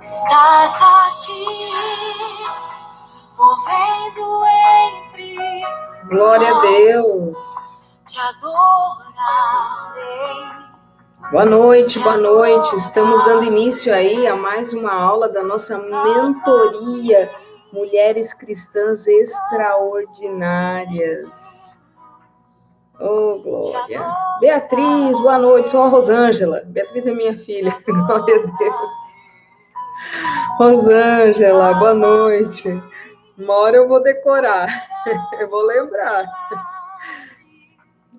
Estás aqui, movendo entre. Glória a Deus. Te adorarei. Boa noite, boa noite. Estamos dando início aí a mais uma aula da nossa mentoria Mulheres Cristãs Extraordinárias. Oh, glória. Beatriz, boa noite. Sou a Rosângela. Beatriz é minha filha. Glória a Deus. Rosângela, boa noite. Uma hora eu vou decorar. Eu vou lembrar.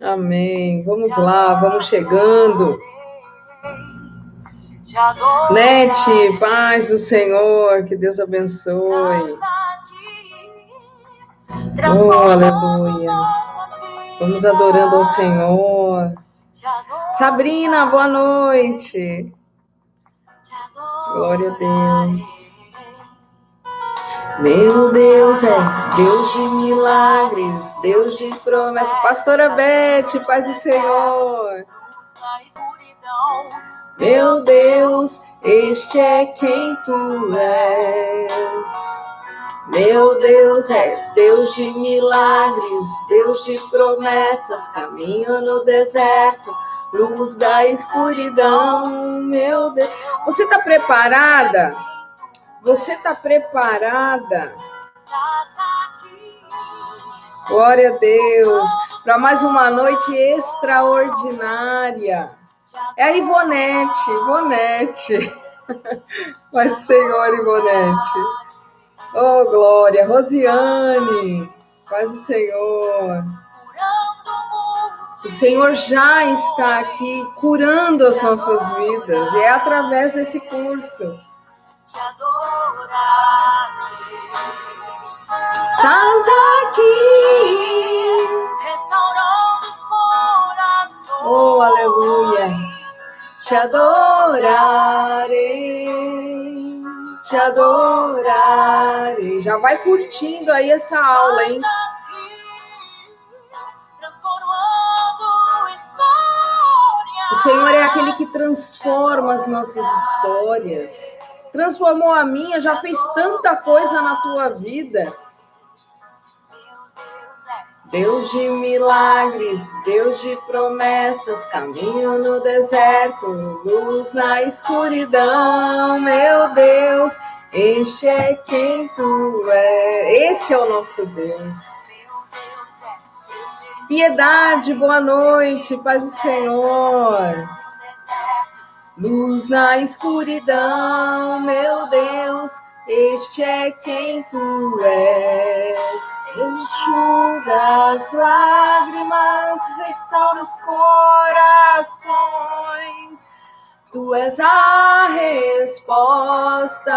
Amém. Vamos lá, vamos chegando. Nete, paz do Senhor, que Deus abençoe. Oh, aleluia. Vamos adorando ao Senhor. Sabrina, boa noite. Glória a Deus. Meu Deus é Deus de milagres, Deus de promessa. Pastora Beth, paz do Senhor. Meu Deus, este é quem tu és. Meu Deus é Deus de milagres, Deus de promessas, caminho no deserto, luz da escuridão. Meu Deus. Você está preparada? Você está preparada? Glória a Deus. Para mais uma noite extraordinária. É a Ivonete. Mas Senhor, Ivonete. Oh, glória. Rosiane. Paz do Senhor. O Senhor já está aqui curando as nossas vidas. E é através desse curso. Estás aqui, restaurando os corações. Oh, aleluia. Te adorarei, te adorarei. Já vai curtindo aí essa aula, hein? O Senhor é aquele que transforma as nossas histórias. Transformou a minha, já fez tanta coisa na tua vida. Deus de milagres, Deus de promessas, caminho no deserto, luz na escuridão. Meu Deus, este é quem tu és. Esse é o nosso Deus. Piedade, boa noite, paz do Senhor. Luz na escuridão, meu Deus, este é quem tu és. Enxuga as lágrimas, restaura os corações. Tu és a resposta,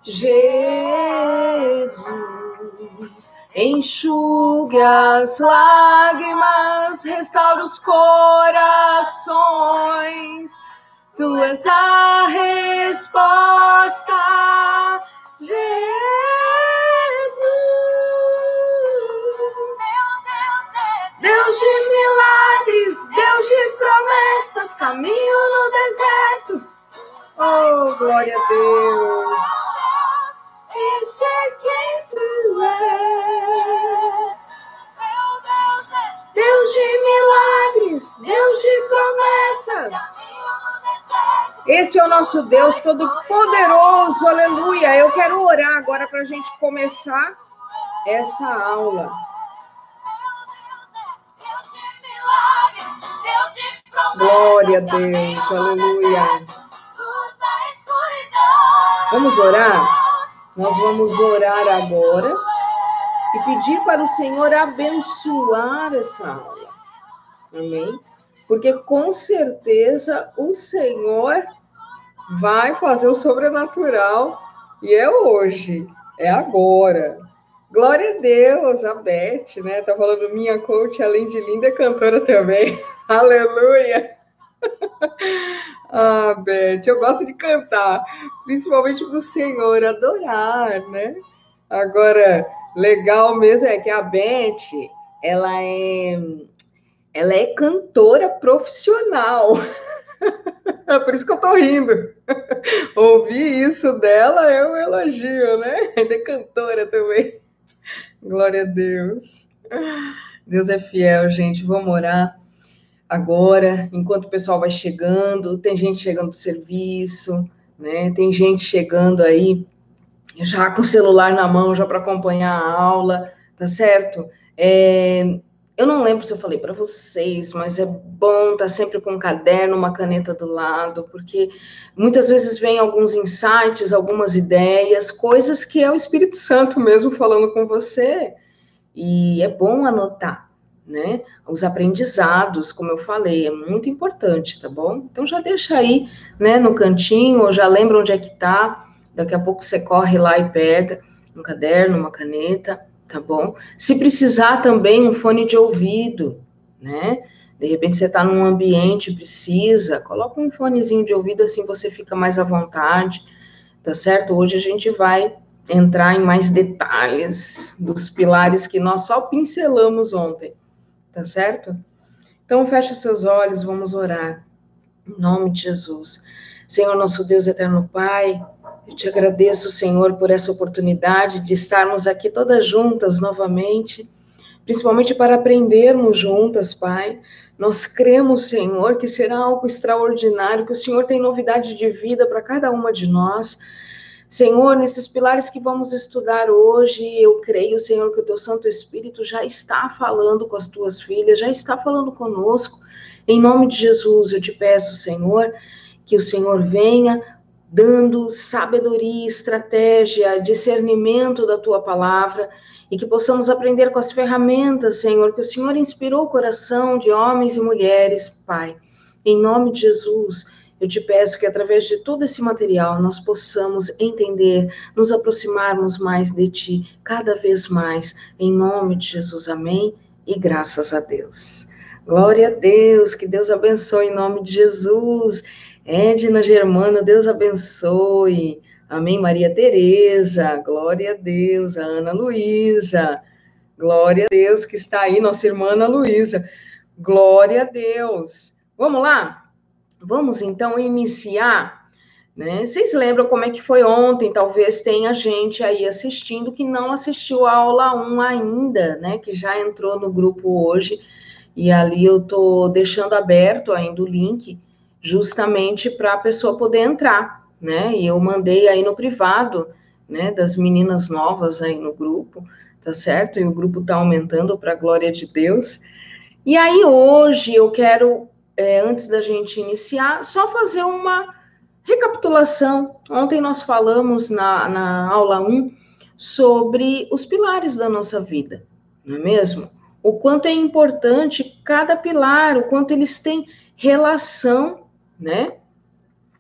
Jesus. Enxugue as lágrimas, restaura os corações. Tu és a resposta, Jesus. Deus de milagres, Deus de promessas, caminho no deserto. Oh, glória a Deus. Este é quem tu és. Deus de milagres, Deus de promessas. Esse é o nosso Deus Todo-Poderoso, aleluia. Eu quero orar agora para a gente começar essa aula. Glória a Deus, aleluia. Vamos orar? Nós vamos orar agora e pedir para o Senhor abençoar essa aula. Amém? Porque com certeza o Senhor vai fazer o sobrenatural e é hoje, é agora. Glória a Deus, a Beth, né? Tá falando minha coach, além de linda, é cantora também. Aleluia! Ah, Beth, eu gosto de cantar, principalmente para o Senhor adorar, né? Agora, legal mesmo é que a Beth, ela é, ela é cantora profissional. É por isso que eu tô rindo. Ouvir isso dela é um elogio, né? Ela é cantora também. Glória a Deus. Deus é fiel, gente. Vamos orar agora, enquanto o pessoal vai chegando. Tem gente chegando do serviço, né? Tem gente chegando aí já com o celular na mão, já para acompanhar a aula, tá certo? Eu não lembro se eu falei para vocês, mas é bom estar sempre com um caderno, uma caneta do lado, porque muitas vezes vem alguns insights, algumas ideias, coisas que é o Espírito Santo mesmo falando com você, e é bom anotar, né? Os aprendizados, como eu falei, é muito importante, tá bom? Então já deixa aí, né, no cantinho, ou já lembra onde é que tá. Daqui a pouco você corre lá e pega um caderno, uma caneta, tá bom? Se precisar também um fone de ouvido, né? De repente você está num ambiente, precisa, coloca um fonezinho de ouvido, assim você fica mais à vontade, tá certo? Hoje a gente vai entrar em mais detalhes dos pilares que nós só pincelamos ontem, tá certo? Então fecha seus olhos, vamos orar. Em nome de Jesus. Senhor, nosso Deus, eterno Pai, eu te agradeço, Senhor, por essa oportunidade de estarmos aqui todas juntas novamente, principalmente para aprendermos juntas, Pai. Nós cremos, Senhor, que será algo extraordinário, que o Senhor tem novidade de vida para cada uma de nós. Senhor, nesses pilares que vamos estudar hoje, eu creio, Senhor, que o teu Santo Espírito já está falando com as tuas filhas, já está falando conosco. Em nome de Jesus, eu te peço, Senhor, que o Senhor venha dando sabedoria, estratégia, discernimento da tua palavra e que possamos aprender com as ferramentas, Senhor, que o Senhor inspirou o coração de homens e mulheres, Pai. Em nome de Jesus, eu te peço que através de todo esse material nós possamos entender, nos aproximarmos mais de ti, cada vez mais. Em nome de Jesus, amém. E graças a Deus. Glória a Deus, que Deus abençoe em nome de Jesus. Edna Germana, Deus abençoe. Amém, Maria Tereza, glória a Deus. A Ana Luísa, glória a Deus que está aí, nossa irmã Ana Luísa. Glória a Deus. Vamos lá? Vamos então iniciar, né? Vocês lembram como é que foi ontem? Talvez tenha gente aí assistindo que não assistiu a aula 1 ainda, né? Que já entrou no grupo hoje. E ali eu tô deixando aberto ainda o link, justamente para a pessoa poder entrar, né? E eu mandei aí no privado, né? Das meninas novas aí no grupo, tá certo? E o grupo tá aumentando para a glória de Deus. E aí hoje eu quero, antes da gente iniciar, só fazer uma recapitulação. Ontem nós falamos na aula 1 sobre os pilares da nossa vida, não é mesmo? O quanto é importante cada pilar, o quanto eles têm relação, né?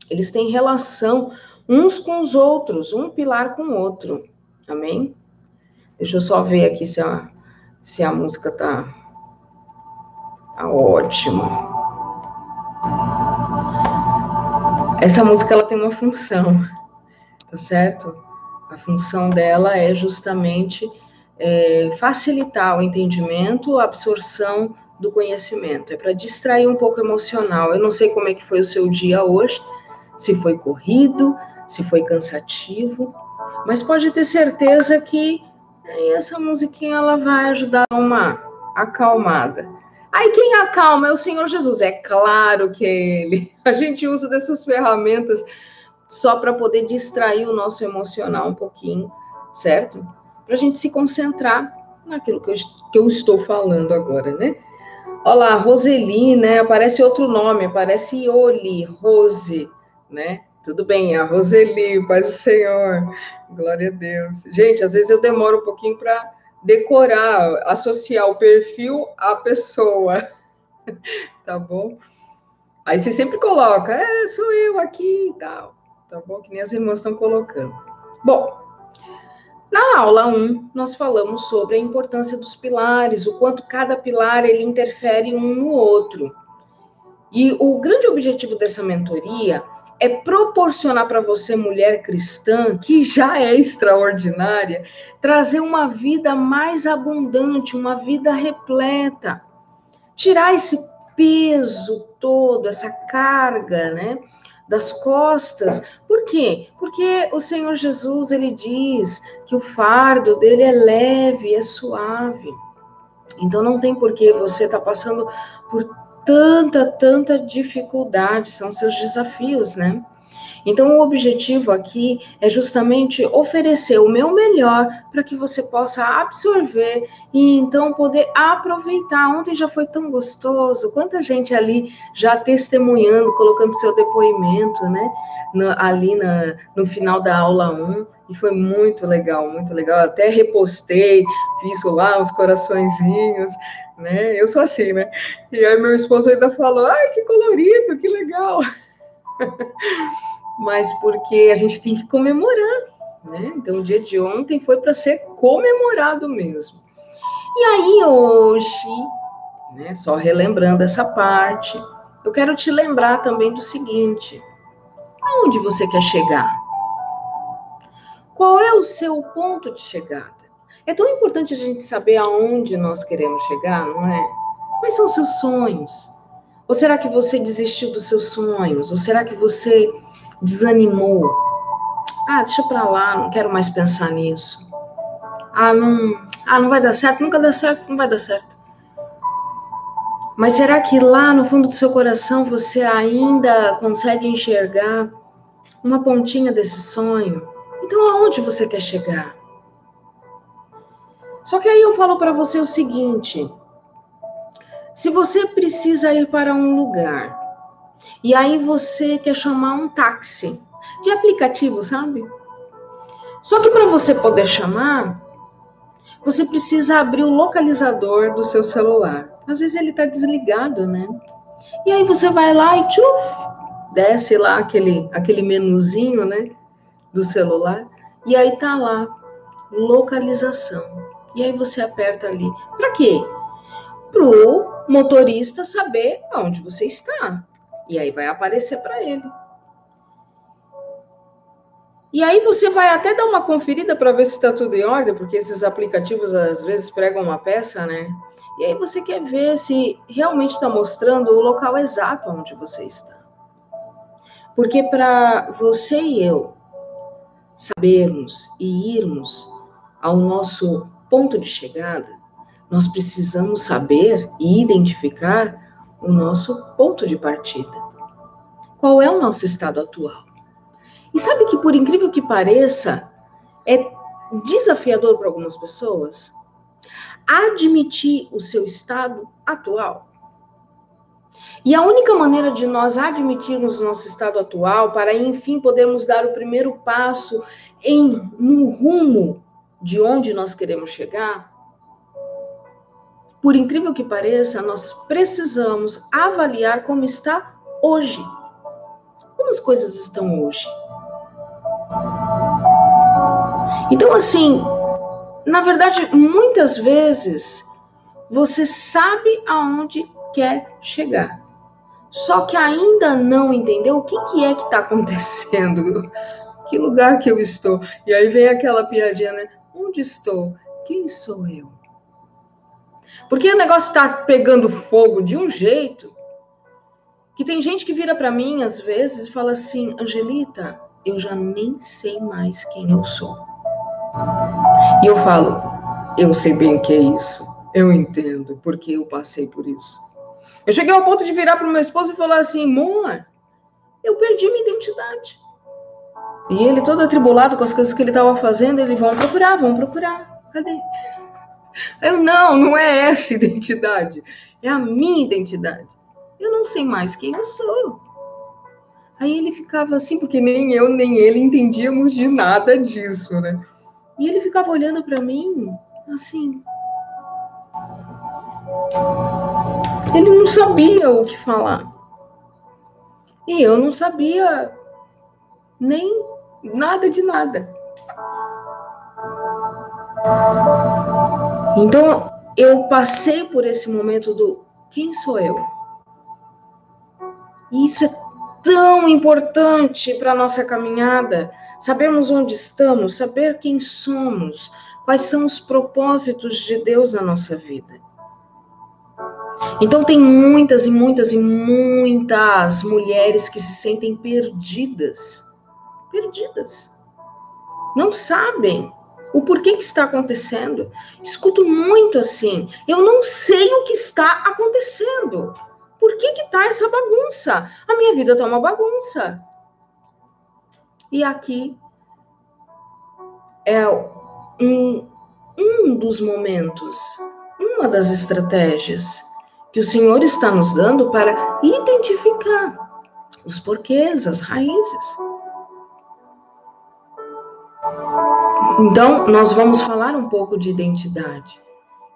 Eles têm relação uns com os outros, um pilar com o outro. Amém? Deixa eu só ver aqui se a música tá ótima. Essa música ela tem uma função, tá certo? A função dela é justamente facilitar o entendimento, a absorção do conhecimento. É para distrair um pouco emocional. Eu não sei como é que foi o seu dia hoje, se foi corrido, se foi cansativo, mas pode ter certeza que essa musiquinha ela vai ajudar uma acalmada. Aí quem acalma é o Senhor Jesus, é claro que é Ele. A gente usa dessas ferramentas só para poder distrair o nosso emocional um pouquinho, certo? Para a gente se concentrar naquilo que eu estou falando agora, né? Olha lá, Roseli, né? Aparece outro nome, aparece Ioli, Rose, né? Tudo bem, a Roseli, paz do Senhor, glória a Deus. Gente, às vezes eu demoro um pouquinho para decorar, associar o perfil à pessoa, tá bom? Aí você sempre coloca, sou eu aqui e tal, tá bom? Que nem as irmãs estão colocando. Bom, na aula 1, nós falamos sobre a importância dos pilares, o quanto cada pilar ele interfere um no outro. E o grande objetivo dessa mentoria é proporcionar para você, mulher cristã, que já é extraordinária, trazer uma vida mais abundante, uma vida repleta. Tirar esse peso todo, essa carga, né, das costas. Por quê? Porque o Senhor Jesus, ele diz que o fardo dele é leve, é suave. Então não tem por que você estar passando por tanta dificuldade, são seus desafios, né? Então, o objetivo aqui é justamente oferecer o meu melhor para que você possa absorver e então poder aproveitar. Ontem já foi tão gostoso, quanta gente ali já testemunhando, colocando seu depoimento, né? No final da aula 1, e foi muito legal, muito legal. Eu até repostei, fiz lá uns coraçõezinhos, né? Eu sou assim, né? E aí meu esposo ainda falou, ai, que colorido, que legal. Mas porque a gente tem que comemorar, né? Então, o dia de ontem foi para ser comemorado mesmo. E aí, hoje, né, só relembrando essa parte, eu quero te lembrar também do seguinte: aonde você quer chegar? Qual é o seu ponto de chegada? É tão importante a gente saber aonde nós queremos chegar, não é? Quais são os seus sonhos? Ou será que você desistiu dos seus sonhos? Ou será que você desanimou? Ah, deixa pra lá, não quero mais pensar nisso. Não vai dar certo, nunca dá certo, não vai dar certo. Mas será que lá no fundo do seu coração você ainda consegue enxergar uma pontinha desse sonho? Então aonde você quer chegar? Só que aí eu falo para você o seguinte: se você precisa ir para um lugar e aí você quer chamar um táxi de aplicativo, sabe? Só que para você poder chamar, você precisa abrir o localizador do seu celular. Às vezes ele está desligado, né? E aí você vai lá e desce lá aquele menuzinho, né, do celular, e aí tá lá, localização. E aí você aperta ali. Para quê? Pro motorista saber onde você está. E aí vai aparecer para ele. E aí você vai até dar uma conferida para ver se está tudo em ordem, porque esses aplicativos às vezes pregam uma peça, né? E aí você quer ver se realmente está mostrando o local exato onde você está. Porque para você e eu sabermos e irmos ao nosso ponto de chegada, nós precisamos saber e identificar o nosso ponto de partida. Qual é o nosso estado atual? E sabe que, por incrível que pareça, é desafiador para algumas pessoas admitir o seu estado atual. E a única maneira de nós admitirmos o nosso estado atual, para enfim podermos dar o primeiro passo no rumo de onde nós queremos chegar, por incrível que pareça, nós precisamos avaliar como está hoje. Como as coisas estão hoje? Então, assim, na verdade, muitas vezes você sabe aonde quer chegar, só que ainda não entendeu o que é que está acontecendo, que lugar que eu estou. E aí vem aquela piadinha, né? Onde estou? Quem sou eu? Porque o negócio está pegando fogo de um jeito que tem gente que vira para mim às vezes e fala assim: Angelita, eu já nem sei mais quem eu sou. E eu falo: eu sei bem o que é isso. Eu entendo, porque eu passei por isso. Eu cheguei ao ponto de virar para o meu esposo e falar assim: amor, eu perdi minha identidade. E ele, todo atribulado com as coisas que ele estava fazendo, ele: vão procurar. Cadê? Eu: não é essa identidade. É a minha identidade. Eu não sei mais quem eu sou. Aí ele ficava assim, porque nem eu nem ele entendíamos de nada disso, né? E ele ficava olhando para mim, assim. Ele não sabia o que falar. E eu não sabia nem nada de nada. Então, eu passei por esse momento do quem sou eu? E isso é tão importante para a nossa caminhada. Sabermos onde estamos, saber quem somos, quais são os propósitos de Deus na nossa vida. Então tem muitas e muitas e muitas mulheres que se sentem perdidas. Perdidas. Não sabem o porquê que está acontecendo. Escuto muito assim, eu não sei o que está acontecendo. Por que está essa bagunça? A minha vida está uma bagunça. E aqui é um dos momentos, uma das estratégias que o Senhor está nos dando para identificar os porquês, as raízes. Então, nós vamos falar um pouco de identidade.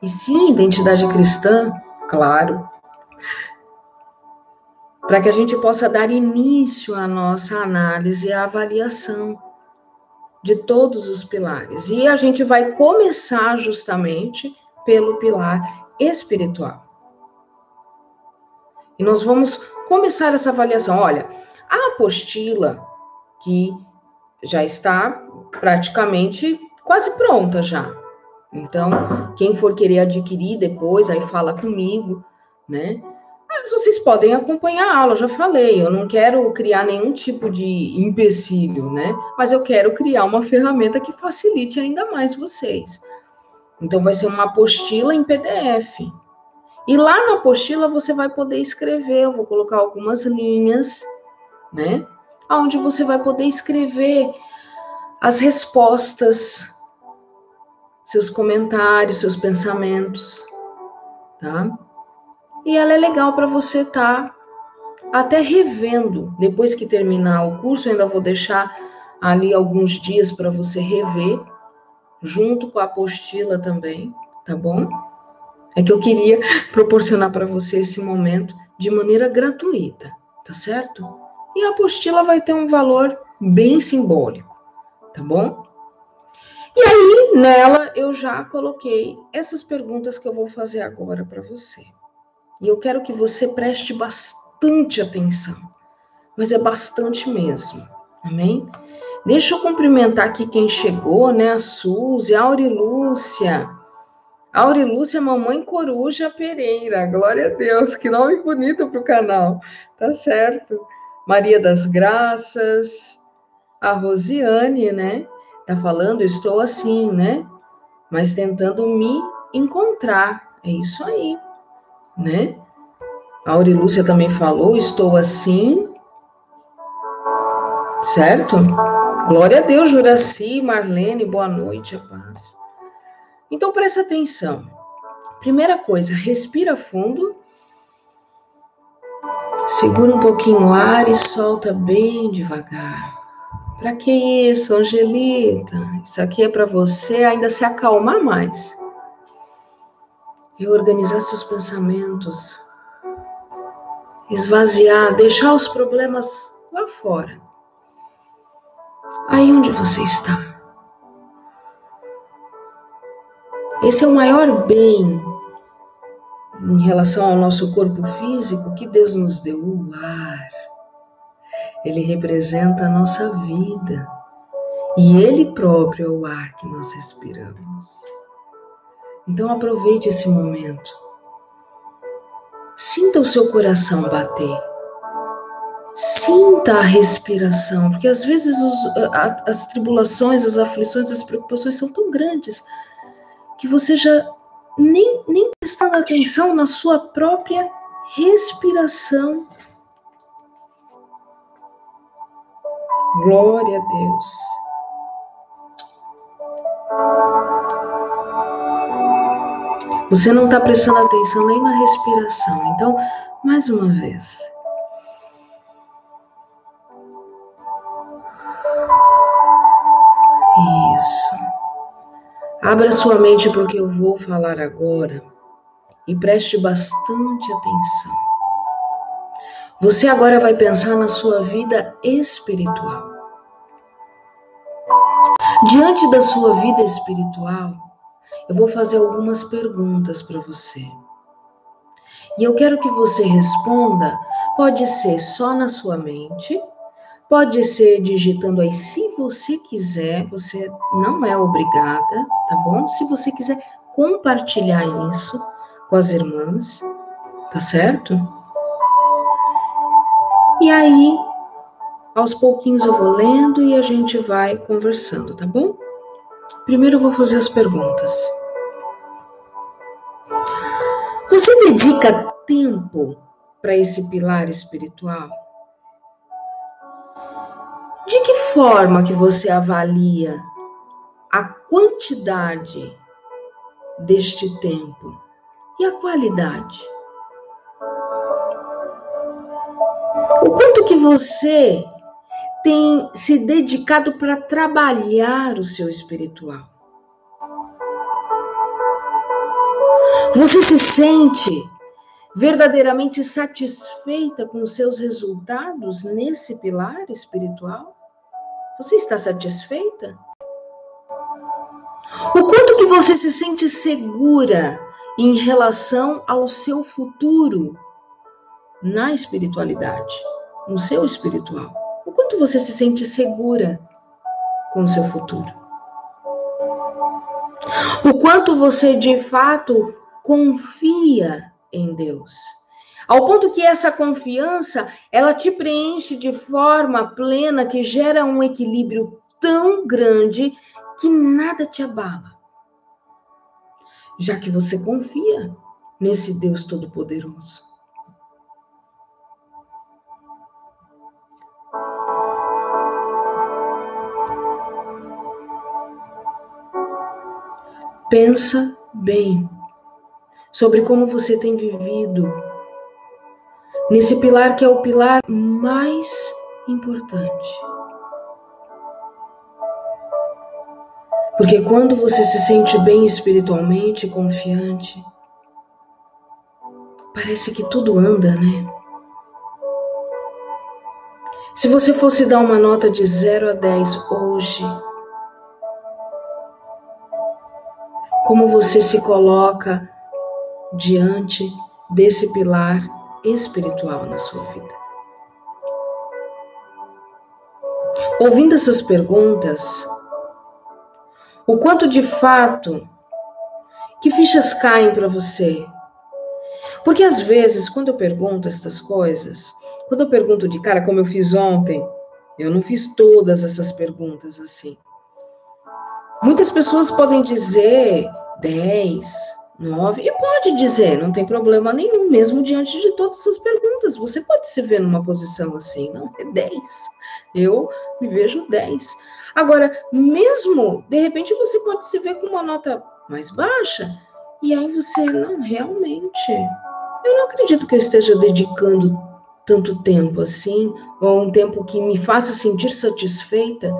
E sim, identidade cristã, claro, para que a gente possa dar início à nossa análise e à avaliação de todos os pilares. E a gente vai começar justamente pelo pilar espiritual. E nós vamos começar essa avaliação. Olha, a apostila, que já está praticamente quase pronta já. Então, quem for querer adquirir depois, aí fala comigo, né? Vocês podem acompanhar a aula, eu já falei, eu não quero criar nenhum tipo de empecilho, né? Mas eu quero criar uma ferramenta que facilite ainda mais vocês. Então, vai ser uma apostila em PDF. E lá na apostila você vai poder escrever, eu vou colocar algumas linhas, né? Onde você vai poder escrever as respostas, seus comentários, seus pensamentos, tá? E ela é legal para você estar até revendo. Depois que terminar o curso, eu ainda vou deixar ali alguns dias para você rever, junto com a apostila também, tá bom? É que eu queria proporcionar para você esse momento de maneira gratuita, tá certo? E a apostila vai ter um valor bem simbólico, tá bom? E aí, nela, eu já coloquei essas perguntas que eu vou fazer agora para você. E eu quero que você preste bastante atenção, mas é bastante mesmo, amém? Deixa eu cumprimentar aqui quem chegou, né? A Suzy, a Aurilúcia. Aurilúcia, mamãe Coruja Pereira. Glória a Deus, que nome bonito para o canal. Tá certo. Maria das Graças. A Rosiane, né? Tá falando, estou assim, né? Mas tentando me encontrar. É isso aí, né? A Aurilúcia também falou, estou assim. Certo? Glória a Deus, Juraci, Marlene, boa noite, a paz. Então, presta atenção. Primeira coisa, respira fundo. Segura um pouquinho o ar e solta bem devagar. Para que isso, Angelita? Isso aqui é para você ainda se acalmar mais. E organizar seus pensamentos. Esvaziar, deixar os problemas lá fora. Aí onde você está. Esse é o maior bem em relação ao nosso corpo físico que Deus nos deu, o ar. Ele representa a nossa vida. E Ele próprio é o ar que nós respiramos. Então aproveite esse momento. Sinta o seu coração bater. Sinta a respiração, porque às vezes as tribulações, as aflições, as preocupações são tão grandes que você já nem prestando atenção na sua própria respiração. Glória a Deus. Você não está prestando atenção nem na respiração. Então, mais uma vez. Isso. Abra sua mente para o que eu vou falar agora e preste bastante atenção. Você agora vai pensar na sua vida espiritual. Diante da sua vida espiritual, eu vou fazer algumas perguntas para você. E eu quero que você responda Pode ser só na sua mente, pode ser digitando aí, se você quiser, você não é obrigada, tá bom? Se você quiser compartilhar isso com as irmãs, tá certo? E aí, aos pouquinhos eu vou lendo e a gente vai conversando, tá bom? Primeiro eu vou fazer as perguntas. Você dedica tempo para esse pilar espiritual? De que forma que você avalia a quantidade deste tempo e a qualidade? O quanto que você tem se dedicado para trabalhar o seu espiritual? Você se sente verdadeiramente satisfeita com os seus resultados nesse pilar espiritual? Você está satisfeita? O quanto que você se sente segura em relação ao seu futuro na espiritualidade, no seu espiritual? O quanto você se sente segura com o seu futuro? O quanto você de fato confia em Deus? Ao ponto que essa confiança, ela te preenche de forma plena, que gera um equilíbrio tão grande que nada te abala. Já que você confia nesse Deus Todo-Poderoso. Pensa bem sobre como você tem vivido nesse pilar que é o pilar mais importante. Porque quando você se sente bem espiritualmente, confiante, parece que tudo anda, né? Se você fosse dar uma nota de 0 a 10 hoje, como você se coloca diante desse pilar espiritual na sua vida? Ouvindo essas perguntas, o quanto de fato, que fichas caem para você? Porque às vezes, quando eu pergunto estas coisas, quando eu pergunto de cara, como eu fiz ontem, eu não fiz todas essas perguntas assim. Muitas pessoas podem dizer 10, 9, e pode dizer, não tem problema nenhum, mesmo diante de todas essas perguntas. Você pode se ver numa posição assim, não, é 10. Eu me vejo 10. Agora, mesmo, de repente, você pode se ver com uma nota mais baixa, e aí você, não, realmente, eu não acredito que eu esteja dedicando tanto tempo assim, ou um tempo que me faça sentir satisfeita,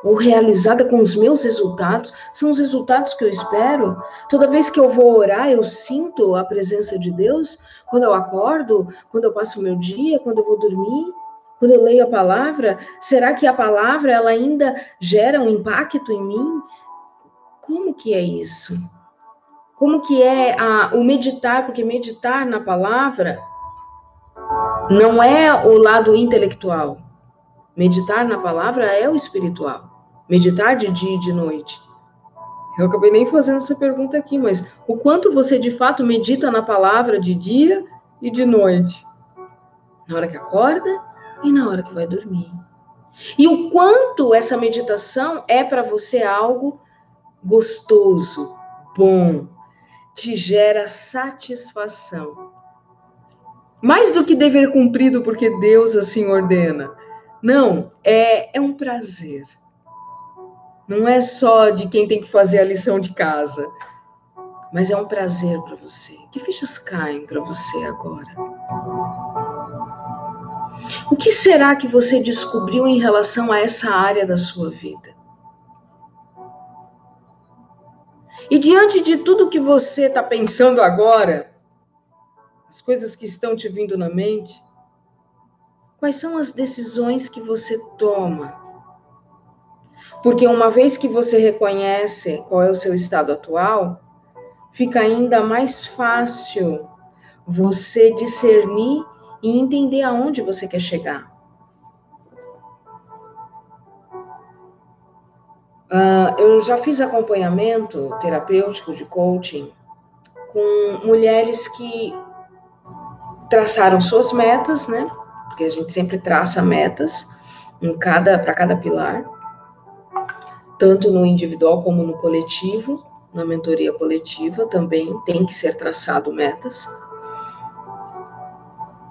ou realizada com os meus resultados, são os resultados que eu espero. Toda vez que eu vou orar, eu sinto a presença de Deus, quando eu acordo, quando eu passo o meu dia, quando eu vou dormir, quando eu leio a palavra, será que a palavra ela ainda gera um impacto em mim? Como que é isso? Como que é o meditar? Porque meditar na palavra não é o lado intelectual. Meditar na palavra é o espiritual. Meditar de dia e de noite. Eu acabei nem fazendo essa pergunta aqui, mas o quanto você de fato medita na palavra de dia e de noite? Na hora que acorda e na hora que vai dormir. E o quanto essa meditação é para você algo gostoso, bom, te gera satisfação. Mais do que dever cumprido porque Deus assim ordena. Não, é um prazer. Não é só de quem tem que fazer a lição de casa, mas é um prazer para você. Que fichas caem para você agora? O que será que você descobriu em relação a essa área da sua vida? E diante de tudo que você está pensando agora, as coisas que estão te vindo na mente, quais são as decisões que você toma? Porque uma vez que você reconhece qual é o seu estado atual, fica ainda mais fácil você discernir e entender aonde você quer chegar. Eu já fiz acompanhamento terapêutico de coaching com mulheres que traçaram suas metas, né? Porque a gente sempre traça metas para cada pilar, tanto no individual como no coletivo. Na mentoria coletiva também tem que ser traçado metas.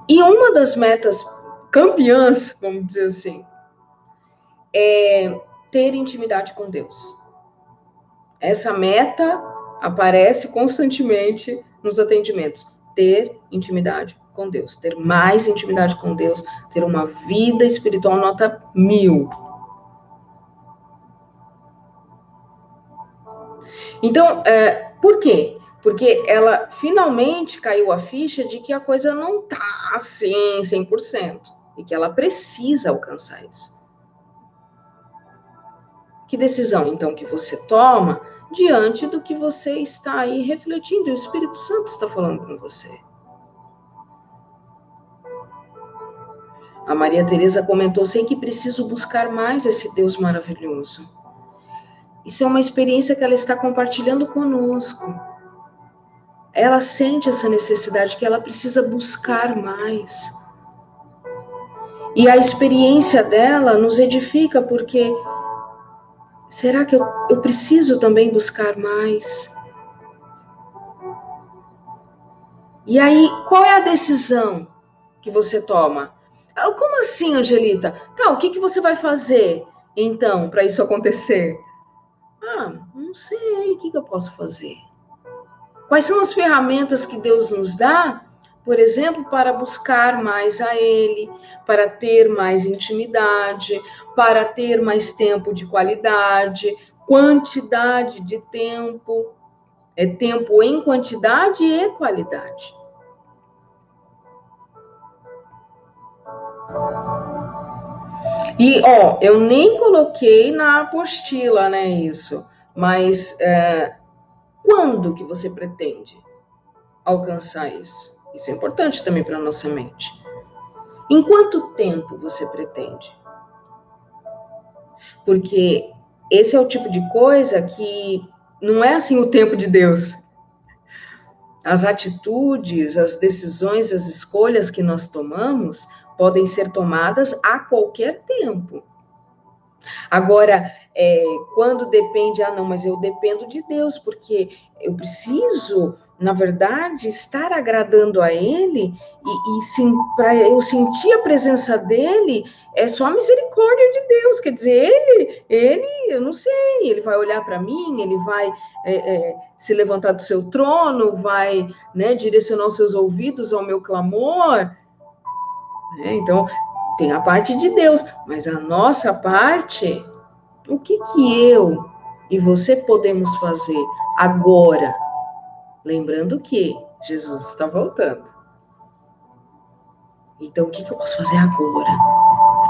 E uma das metas campeãs, vamos dizer assim, é ter intimidade com Deus. Essa meta aparece constantemente nos atendimentos. Ter intimidade com Deus, ter mais intimidade com Deus, ter uma vida espiritual nota 1000. Então, por quê? Porque ela finalmente caiu a ficha de que a coisa não tá assim 100% e que ela precisa alcançar isso. Que decisão, então, que você toma diante do que você está aí refletindo? E o Espírito Santo está falando com você. A Maria Teresa comentou, sei que preciso buscar mais esse Deus maravilhoso. Isso é uma experiência que ela está compartilhando conosco. Ela sente essa necessidade que ela precisa buscar mais. E a experiência dela nos edifica porque será que eu preciso também buscar mais? E aí, qual é a decisão que você toma? Como assim, Angelita? Tá, o que você vai fazer, então, para isso acontecer? Não sei, o que eu posso fazer? Quais são as ferramentas que Deus nos dá, por exemplo, para buscar mais a Ele, para ter mais intimidade, para ter mais tempo de qualidade, quantidade de tempo, tempo em quantidade e qualidade. E, eu nem coloquei na apostila, né, isso, mas quando que você pretende alcançar isso? Isso é importante também para a nossa mente. Em quanto tempo você pretende? Porque esse é o tipo de coisa que não é assim o tempo de Deus. As atitudes, as decisões, as escolhas que nós tomamos podem ser tomadas a qualquer tempo. Agora, quando depende, não, mas eu dependo de Deus, porque eu preciso, na verdade, estar agradando a Ele, e para eu sentir a presença dEle, é só a misericórdia de Deus, quer dizer, Ele, eu não sei, Ele vai olhar para mim, Ele vai se levantar do seu trono, vai, né, direcionar os seus ouvidos ao meu clamor, né? Então, tem a parte de Deus, mas a nossa parte, o que eu e você podemos fazer agora? Lembrando que Jesus está voltando. Então, o que eu posso fazer agora?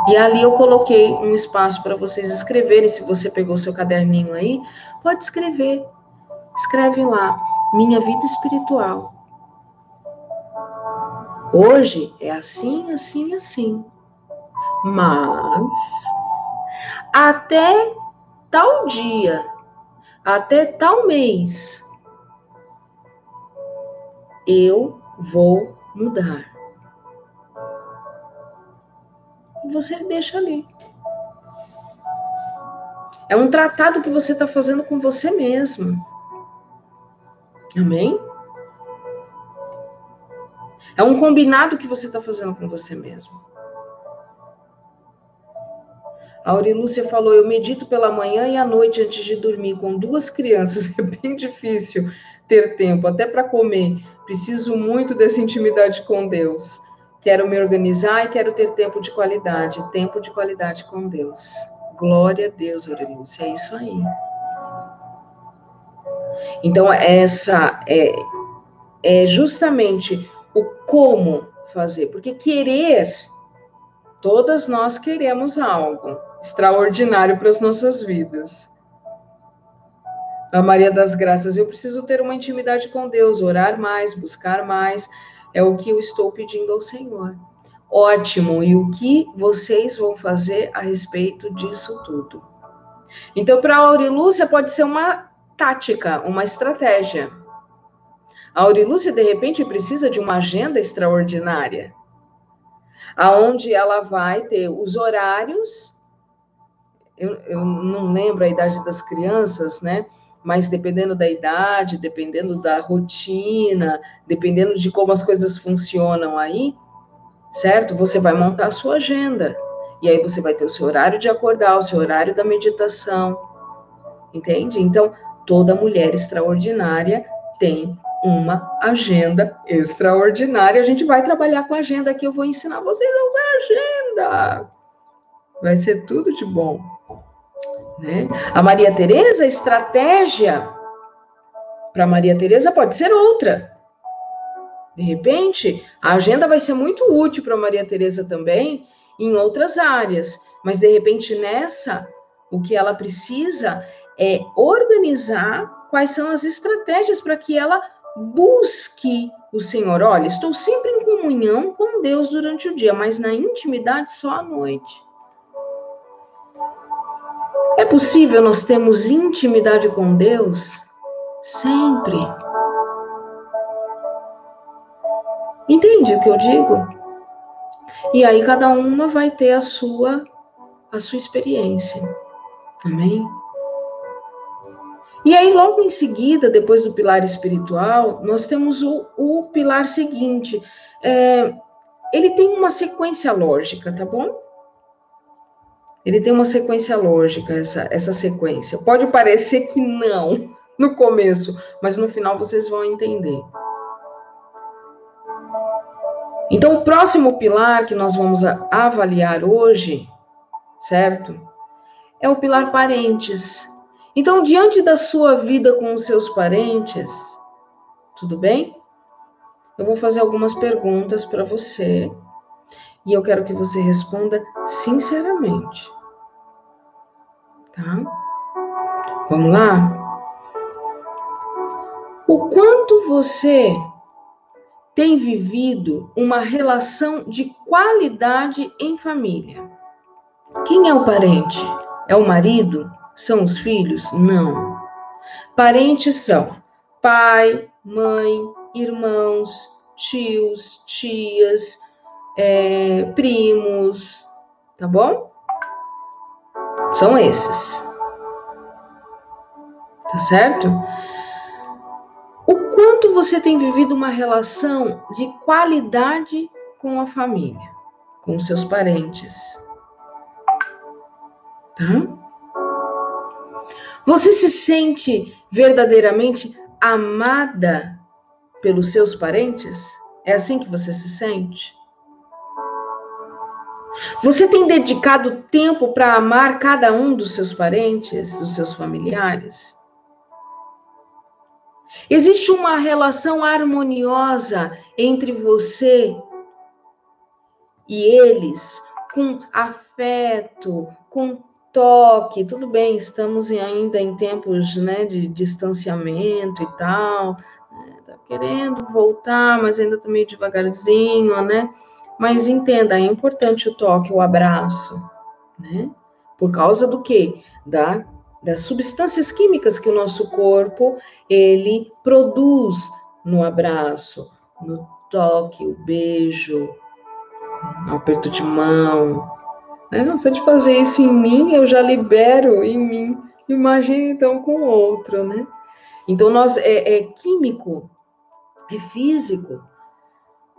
E ali eu coloquei um espaço para vocês escreverem. Se você pegou seu caderninho aí, pode escrever. Escreve lá, minha vida espiritual. Hoje é assim, assim, assim. Mas até tal dia, até tal mês, eu vou mudar. E você deixa ali. É um tratado que você está fazendo com você mesmo. Amém? É um combinado que você está fazendo com você mesmo. A Aurilúcia falou, eu medito pela manhã e à noite antes de dormir com 2 crianças. É bem difícil ter tempo, até para comer. Preciso muito dessa intimidade com Deus. Quero me organizar e quero ter tempo de qualidade com Deus. Glória a Deus, Aurilúcia, é isso aí. Então, essa é justamente o como fazer, porque querer, todas nós queremos algo extraordinário para as nossas vidas. A Maria das Graças, eu preciso ter uma intimidade com Deus, orar mais, buscar mais, É o que eu estou pedindo ao Senhor. Ótimo, e o que vocês vão fazer a respeito disso tudo? Então, para a Aurilúcia pode ser uma tática, uma estratégia. A Aurilúcia, de repente, precisa de uma agenda extraordinária, aonde ela vai ter os horários, eu não lembro a idade das crianças, né? Mas dependendo da idade, dependendo da rotina, dependendo de como as coisas funcionam aí, certo? Você vai montar a sua agenda. E aí você vai ter o seu horário de acordar, o seu horário da meditação. Entende? Então, toda mulher extraordinária tem uma agenda extraordinária. A gente vai trabalhar com a agenda aqui. Eu vou ensinar vocês a usar a agenda. Vai ser tudo de bom. Né? A Maria Teresa, a estratégia para Maria Teresa pode ser outra. De repente, a agenda vai ser muito útil para Maria Teresa também em outras áreas, mas de repente nessa, o que ela precisa é organizar quais são as estratégias para que ela busque o Senhor. Olha, estou sempre em comunhão com Deus durante o dia, mas na intimidade só à noite. É possível nós termos intimidade com Deus sempre. Entende o que eu digo? E aí cada uma vai ter a sua experiência. Amém? E aí logo em seguida, depois do pilar espiritual, nós temos o pilar seguinte. Ele tem uma sequência lógica, tá bom? Ele tem uma sequência lógica, essa sequência. Pode parecer que não no começo, mas no final vocês vão entender. Então, o próximo pilar que nós vamos avaliar hoje, certo? É o pilar parentes. Então, diante da sua vida com os seus parentes, tudo bem? Eu vou fazer algumas perguntas para você e eu quero que você responda sinceramente. Tá? Vamos lá? O quanto você tem vivido uma relação de qualidade em família? Quem é o parente? É o marido? São os filhos? Não. Parentes são pai, mãe, irmãos, tios, tias, primos, tá bom? São esses. Tá certo? O quanto você tem vivido uma relação de qualidade com a família, com os seus parentes? Tá? Você se sente verdadeiramente amada pelos seus parentes? É assim que você se sente? Você tem dedicado tempo para amar cada um dos seus parentes, dos seus familiares? Existe uma relação harmoniosa entre você e eles, com afeto, com toque? Tudo bem, estamos ainda em tempos, né, de distanciamento e tal, tá querendo voltar, mas ainda tá meio devagarzinho, né? Mas entenda, é importante o toque, o abraço, né? Por causa do quê? Das substâncias químicas que o nosso corpo, ele produz no abraço, no toque, o beijo, o aperto de mão. Só de fazer isso em mim, eu já libero em mim. Imagine então com o outro, né? Então, é químico, é físico,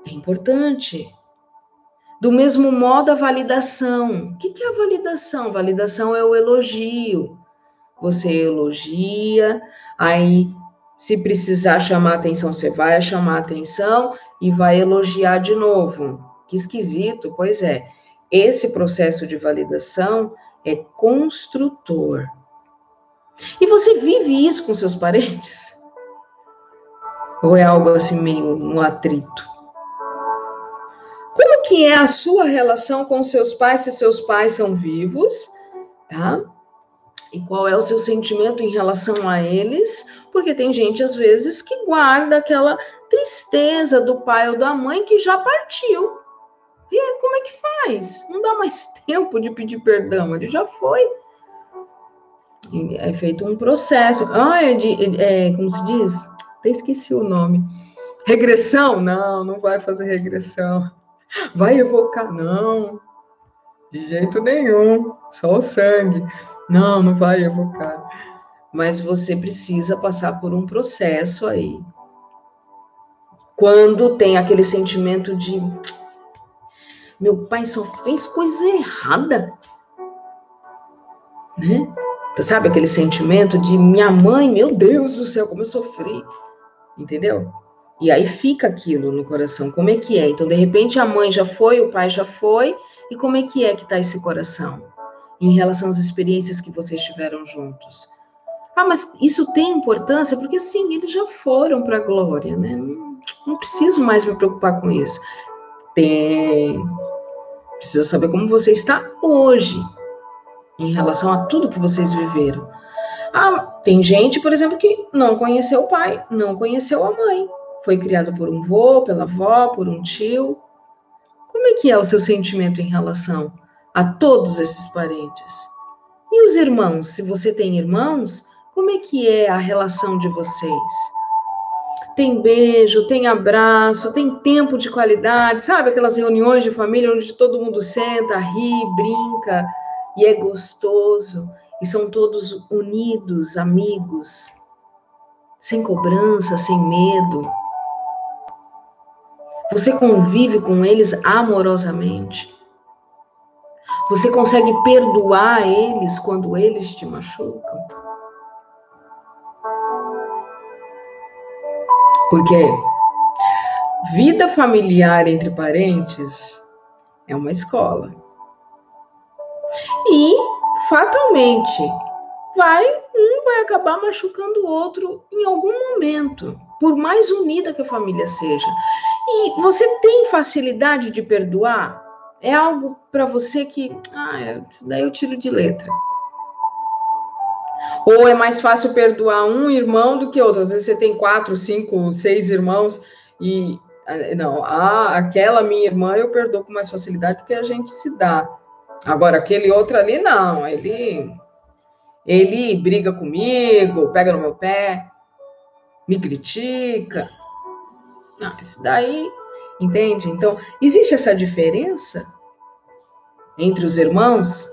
é importante. Do mesmo modo, a validação. O que é a validação? Validação é o elogio. Você elogia, aí, se precisar chamar atenção, você vai chamar atenção e vai elogiar de novo. Que esquisito, pois é. Esse processo de validação é construtor. E você vive isso com seus parentes? Ou é algo assim meio no atrito? Como que é a sua relação com seus pais, se seus pais são vivos, tá? E qual é o seu sentimento em relação a eles? Porque tem gente, às vezes, que guarda aquela tristeza do pai ou da mãe que já partiu. E aí, como é que faz? Não dá mais tempo de pedir perdão, ele já foi. E é feito um processo. Como se diz? Até esqueci o nome. Regressão? Não, não vai fazer regressão. Vai evocar? Não, de jeito nenhum. Só o sangue. Não, não vai evocar. Mas você precisa passar por um processo aí. Quando tem aquele sentimento de meu pai só fez coisa errada, né? Sabe aquele sentimento de minha mãe, meu Deus do céu, como eu sofri, entendeu? E aí fica aquilo no coração, como é que é? Então, de repente, a mãe já foi, o pai já foi, e como é que tá esse coração? Em relação às experiências que vocês tiveram juntos. Ah, mas isso tem importância? Porque sim, eles já foram para a glória, né? Não preciso mais me preocupar com isso. Tem. Precisa saber como você está hoje, em relação a tudo que vocês viveram. Ah, tem gente, por exemplo, que não conheceu o pai, não conheceu a mãe. Foi criado por um vô, pela avó, por um tio. Como é o seu sentimento em relação a todos esses parentes? E os irmãos? Se você tem irmãos, como é a relação de vocês? Tem beijo, tem abraço, tem tempo de qualidade, sabe? Aquelas reuniões de família onde todo mundo senta, ri, brinca e é gostoso. E são todos unidos, amigos, sem cobrança, sem medo. Você convive com eles amorosamente. Você consegue perdoar eles quando eles te machucam? Porque vida familiar entre parentes é uma escola. E, fatalmente, um vai acabar machucando o outro em algum momento, por mais unida que a família seja. E você tem facilidade de perdoar? É algo para você que, isso daí eu tiro de letra. Ou é mais fácil perdoar um irmão do que outro? Às vezes você tem 4, 5, 6 irmãos e... Não, aquela minha irmã eu perdoo com mais facilidade porque a gente se dá. Agora, aquele outro ali, não. Ele briga comigo, pega no meu pé, me critica. Não, isso daí, entende? Então, existe essa diferença entre os irmãos?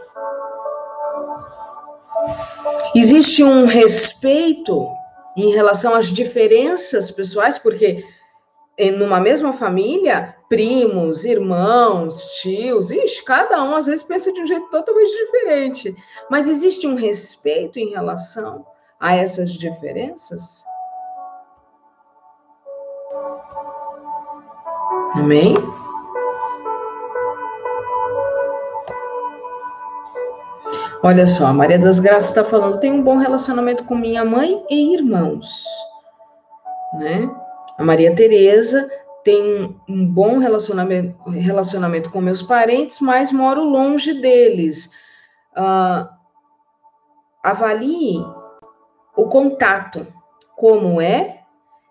Existe um respeito em relação às diferenças pessoais, porque numa mesma família, primos, irmãos, tios, cada um às vezes pensa de um jeito totalmente diferente. Mas existe um respeito em relação a essas diferenças? Amém? Olha só, a Maria das Graças está falando, tenho um bom relacionamento com minha mãe e irmãos, né? A Maria Tereza tem um bom relacionamento com meus parentes, mas moro longe deles. Avalie o contato, como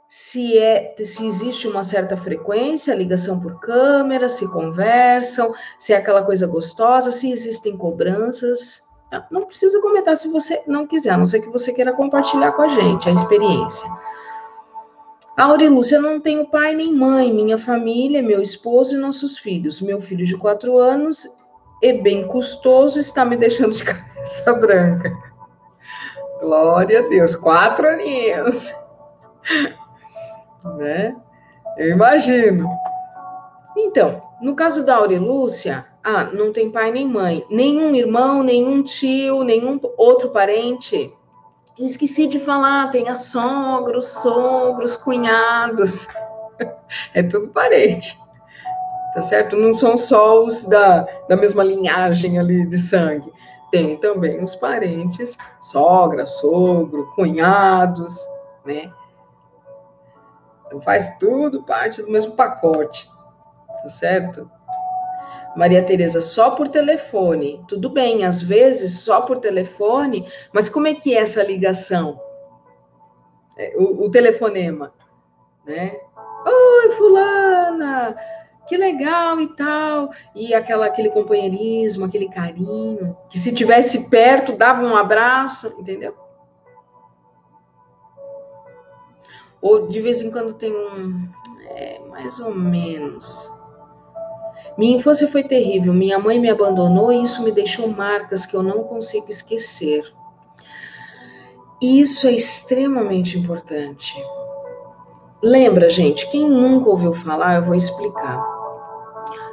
se existe uma certa frequência, ligação por câmera, se conversam, se é aquela coisa gostosa, se existem cobranças. Não precisa comentar se você não quiser, a não ser que você queira compartilhar com a gente a experiência. Aurilúcia, eu não tenho pai nem mãe, minha família, meu esposo e nossos filhos. Meu filho de 4 anos e bem custoso está me deixando de cabeça branca. Glória a Deus, 4 aninhos. Né? Eu imagino. Então, no caso da Aurilúcia, não tem pai nem mãe, nenhum irmão, nenhum tio, nenhum outro parente. Eu esqueci de falar, tem sogros, cunhados. É tudo parente. Tá certo? Não são só os da mesma linhagem ali de sangue. Tem também os parentes, sogra, sogro, cunhados, né? Então faz tudo parte do mesmo pacote, tá certo? Maria Tereza, só por telefone. Tudo bem, às vezes só por telefone, mas como é que é essa ligação? O telefonema, né? Oi, fulana, que legal e tal. E aquele companheirismo, aquele carinho, que se tivesse perto, dava um abraço, entendeu? Ou de vez em quando tem mais ou menos. Minha infância foi terrível. Minha mãe me abandonou e isso me deixou marcas que eu não consigo esquecer. Isso é extremamente importante. Lembra, gente, quem nunca ouviu falar, eu vou explicar.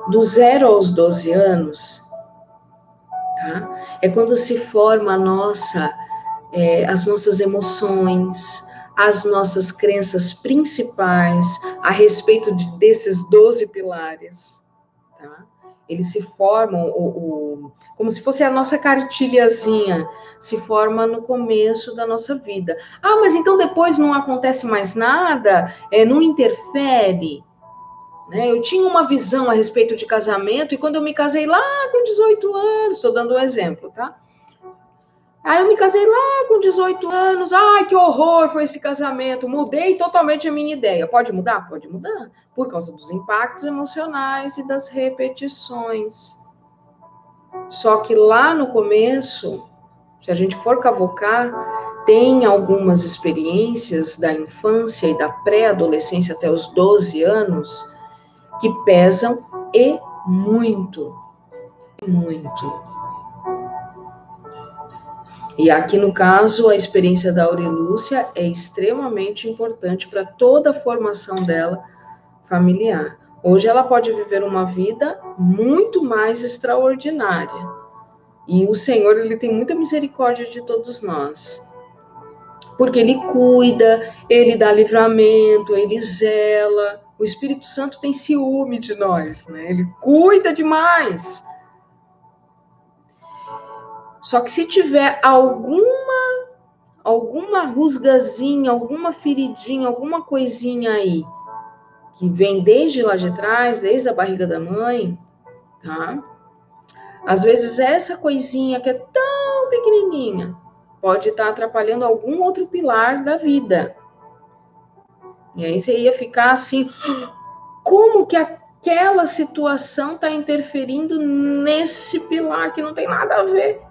Do 0 aos 12 anos, tá? É quando se forma as nossas emoções, as nossas crenças principais a respeito desses 12 pilares, tá? Eles se formam, como se fosse a nossa cartilhazinha, se forma no começo da nossa vida. Ah, mas então depois não acontece mais nada? Não interfere? Né? Eu tinha uma visão a respeito de casamento, e quando eu me casei lá com 18 anos, estou dando um exemplo, tá? Aí eu me casei lá com 18 anos, ai, que horror foi esse casamento, mudei totalmente a minha ideia. Pode mudar? Pode mudar, por causa dos impactos emocionais e das repetições. Só que lá no começo, se a gente for cavocar, tem algumas experiências da infância e da pré-adolescência até os 12 anos que pesam e muito, muito. E aqui, no caso, a experiência da Aurilúcia é extremamente importante para toda a formação dela familiar. Hoje ela pode viver uma vida muito mais extraordinária. E o Senhor, ele tem muita misericórdia de todos nós. Porque ele cuida, ele dá livramento, ele zela. O Espírito Santo tem ciúme de nós, né? Ele cuida demais. Só que se tiver alguma rusgazinha, alguma feridinha, alguma coisinha aí, que vem desde lá de trás, desde a barriga da mãe, tá? Às vezes essa coisinha que é tão pequenininha pode estar atrapalhando algum outro pilar da vida. E aí você ia ficar assim, como que aquela situação está interferindo nesse pilar que não tem nada a ver?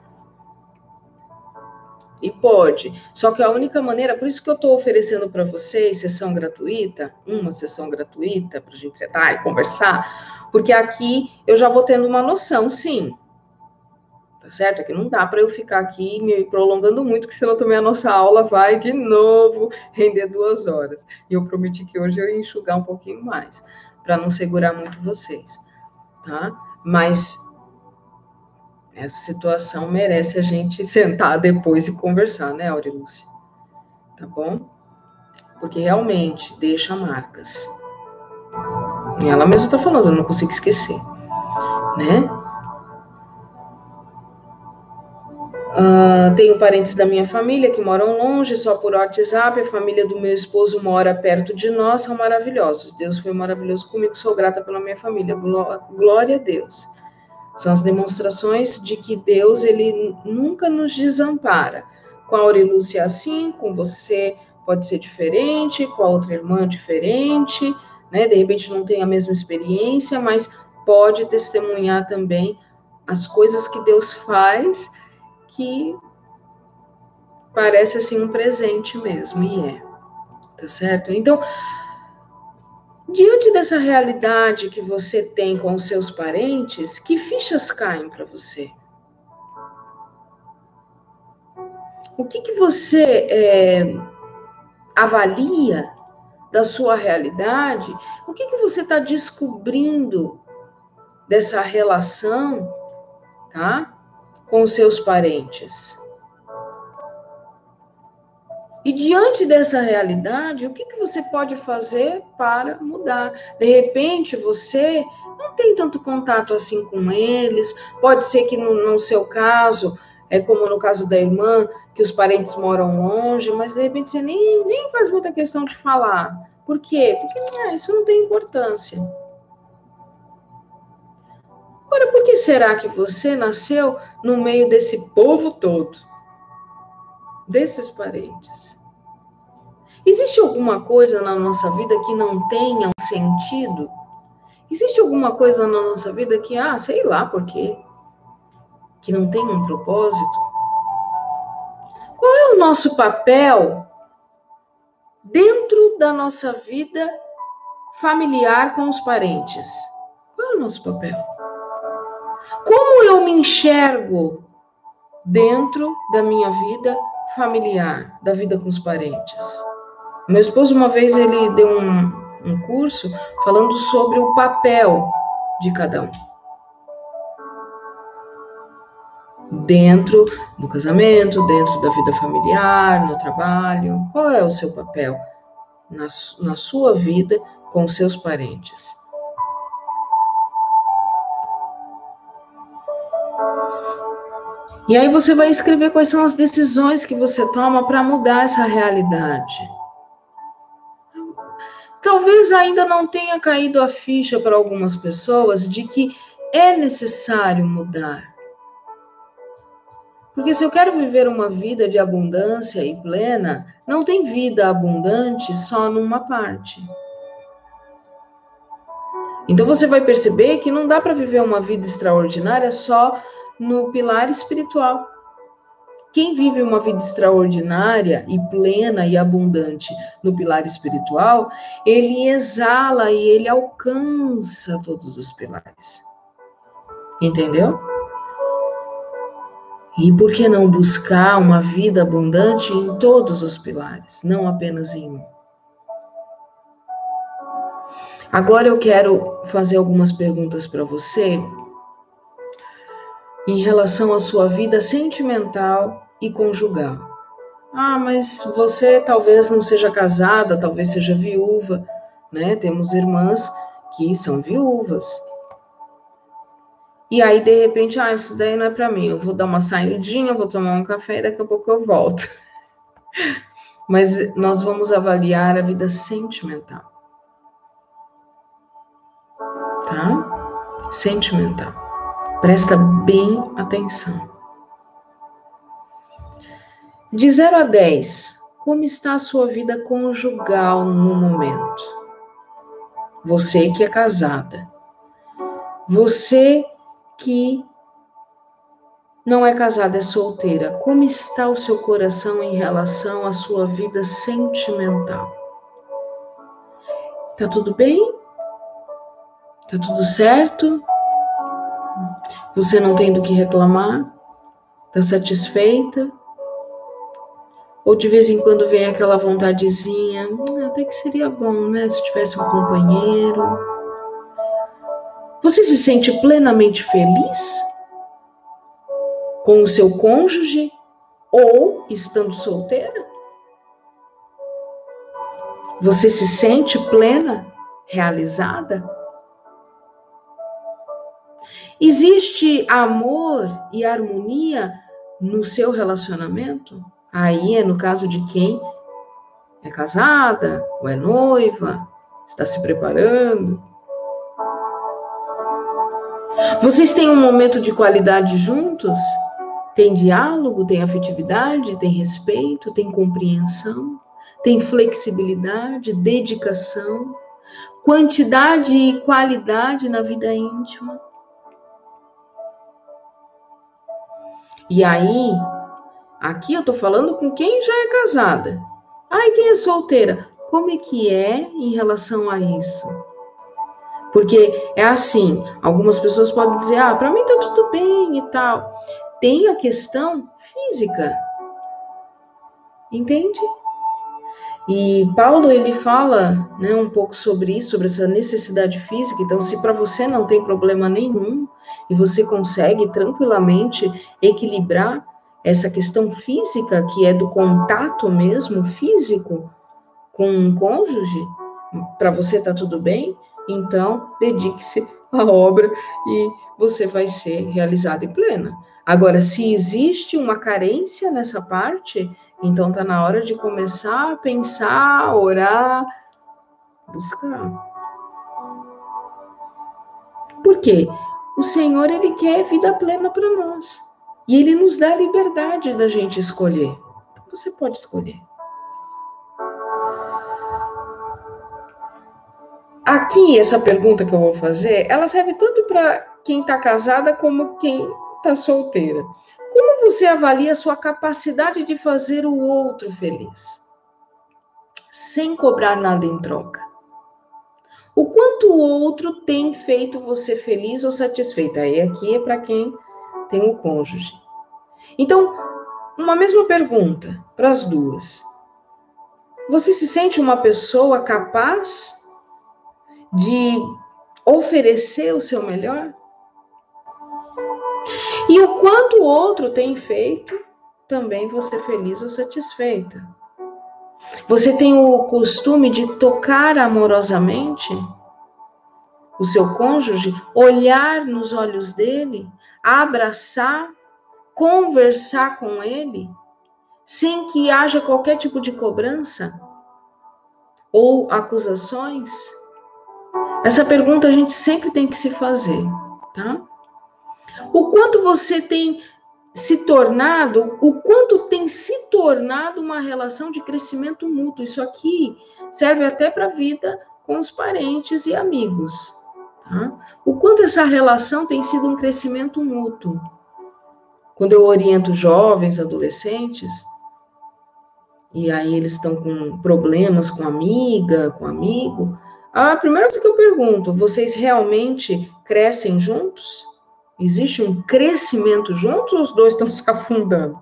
E pode. Só que a única maneira, por isso que eu estou oferecendo para vocês sessão gratuita, uma sessão gratuita para a gente sentar e conversar, porque aqui eu já vou tendo uma noção, sim. Tá certo? É que não dá para eu ficar aqui me prolongando muito, porque senão também a nossa aula vai de novo render 2 horas. E eu prometi que hoje eu ia enxugar um pouquinho mais, para não segurar muito vocês, tá? Mas essa situação merece a gente sentar depois e conversar, né, Aurilúcia? Tá bom? Porque realmente deixa marcas. E ela mesma está falando, eu não consigo esquecer, né? Tenho parentes da minha família que moram longe, só por WhatsApp. A família do meu esposo mora perto de nós, são maravilhosos. Deus foi maravilhoso comigo, sou grata pela minha família. Glória a Deus. São as demonstrações de que Deus, ele nunca nos desampara. Com a Aurilúcia é assim, com você pode ser diferente, com a outra irmã diferente, né? De repente não tem a mesma experiência, mas pode testemunhar também as coisas que Deus faz, que parece assim um presente mesmo, e tá certo? Então, diante dessa realidade que você tem com os seus parentes, que fichas caem para você? O que você avalia da sua realidade? O que você está descobrindo dessa relação, tá? Com os seus parentes? E diante dessa realidade, o que você pode fazer para mudar? De repente, você não tem tanto contato assim com eles, pode ser que no seu caso, como no caso da irmã, que os parentes moram longe, mas de repente você nem faz muita questão de falar. Por quê? Porque isso não tem importância. Agora, por que será que você nasceu no meio desse povo todo, desses parentes? Existe alguma coisa na nossa vida que não tenha um sentido? Existe alguma coisa na nossa vida que, sei lá por quê, que não tem um propósito? Qual é o nosso papel dentro da nossa vida familiar com os parentes? Qual é o nosso papel? Como eu me enxergo dentro da minha vida familiar, da vida com os parentes? Meu esposo, uma vez, ele deu um curso falando sobre o papel de cada um. Dentro do casamento, dentro da vida familiar, no trabalho. Qual é o seu papel na sua vida com os seus parentes? E aí você vai escrever quais são as decisões que você toma para mudar essa realidade. Talvez ainda não tenha caído a ficha para algumas pessoas de que é necessário mudar. Porque se eu quero viver uma vida de abundância e plena, não tem vida abundante só numa parte. Então você vai perceber que não dá para viver uma vida extraordinária só no pilar espiritual. Quem vive uma vida extraordinária e plena e abundante no pilar espiritual, ele exala e ele alcança todos os pilares. Entendeu? E por que não buscar uma vida abundante em todos os pilares, não apenas em um? Agora eu quero fazer algumas perguntas para você em relação à sua vida sentimental e conjugal. Mas você talvez não seja casada, talvez seja viúva, né? Temos irmãs que são viúvas. E aí, de repente, isso daí não é para mim. Eu vou dar uma saidinha, vou tomar um café e daqui a pouco eu volto. Mas nós vamos avaliar a vida sentimental. Tá? Sentimental. Presta bem atenção. De 0 a 10, como está a sua vida conjugal no momento? Você que é casada. Você que não é casada, é solteira. Como está o seu coração em relação à sua vida sentimental? Tá tudo bem? Tá tudo certo? Você não tem do que reclamar? Tá satisfeita? Ou de vez em quando vem aquela vontadezinha, até que seria bom, né, se tivesse um companheiro. Você se sente plenamente feliz com o seu cônjuge ou estando solteira? Você se sente plena, realizada? Existe amor e harmonia no seu relacionamento? Aí é no caso de quem é casada ou é noiva, está se preparando. Vocês têm um momento de qualidade juntos? Tem diálogo, tem afetividade, tem respeito, tem compreensão, tem flexibilidade, dedicação, quantidade e qualidade na vida íntima. E aí, aqui eu tô falando com quem já é casada. E quem é solteira? Como é que é em relação a isso? Porque é assim, algumas pessoas podem dizer, para mim tá tudo bem e tal. Tem a questão física, entende? E Paulo, ele fala, né, um pouco sobre isso, sobre essa necessidade física. Então, se para você não tem problema nenhum e você consegue tranquilamente equilibrar essa questão física, que é do contato mesmo físico com um cônjuge, para você tá tudo bem, então dedique-se à obra e você vai ser realizado e plena. Agora, se existe uma carência nessa parte, então tá na hora de começar a pensar, orar, buscar. Por quê? o Senhor, Ele quer vida plena para nós. E Ele nos dá a liberdade da gente escolher. Então, você pode escolher. Aqui, essa pergunta que eu vou fazer, ela serve tanto para quem está casada como quem está solteira. Como você avalia a sua capacidade de fazer o outro feliz? Sem cobrar nada em troca. O quanto o outro tem feito você feliz ou satisfeita? Aí aqui é para quem tem o cônjuge. Então, uma mesma pergunta para as duas. Você se sente uma pessoa capaz de oferecer o seu melhor? E o quanto o outro tem feito também você feliz ou satisfeita? Você tem o costume de tocar amorosamente o seu cônjuge, olhar nos olhos dele, abraçar, conversar com ele, sem que haja qualquer tipo de cobrança ou acusações? Essa pergunta a gente sempre tem que se fazer, tá? O quanto você tem se tornado, o quanto tem se tornado uma relação de crescimento mútuo. Isso aqui serve até para a vida com os parentes e amigos, tá? O quanto essa relação tem sido um crescimento mútuo. Quando eu oriento jovens, adolescentes, e aí eles estão com problemas com amiga, com amigo, a primeira coisa que eu pergunto, vocês realmente crescem juntos? Existe um crescimento juntos ou os dois estão se afundando?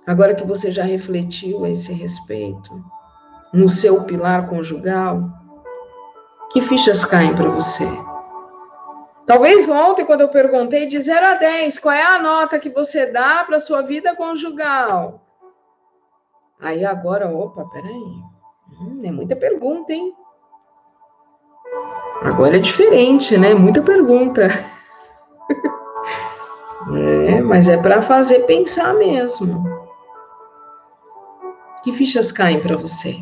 Agora que você já refletiu a esse respeito, no seu pilar conjugal, que fichas caem para você? Talvez ontem, quando eu perguntei de 0 a 10, qual é a nota que você dá para a sua vida conjugal? Aí agora, opa, peraí. É muita pergunta, hein? Agora é diferente, né? Muita pergunta. Mas é para fazer pensar mesmo. Que fichas caem para você?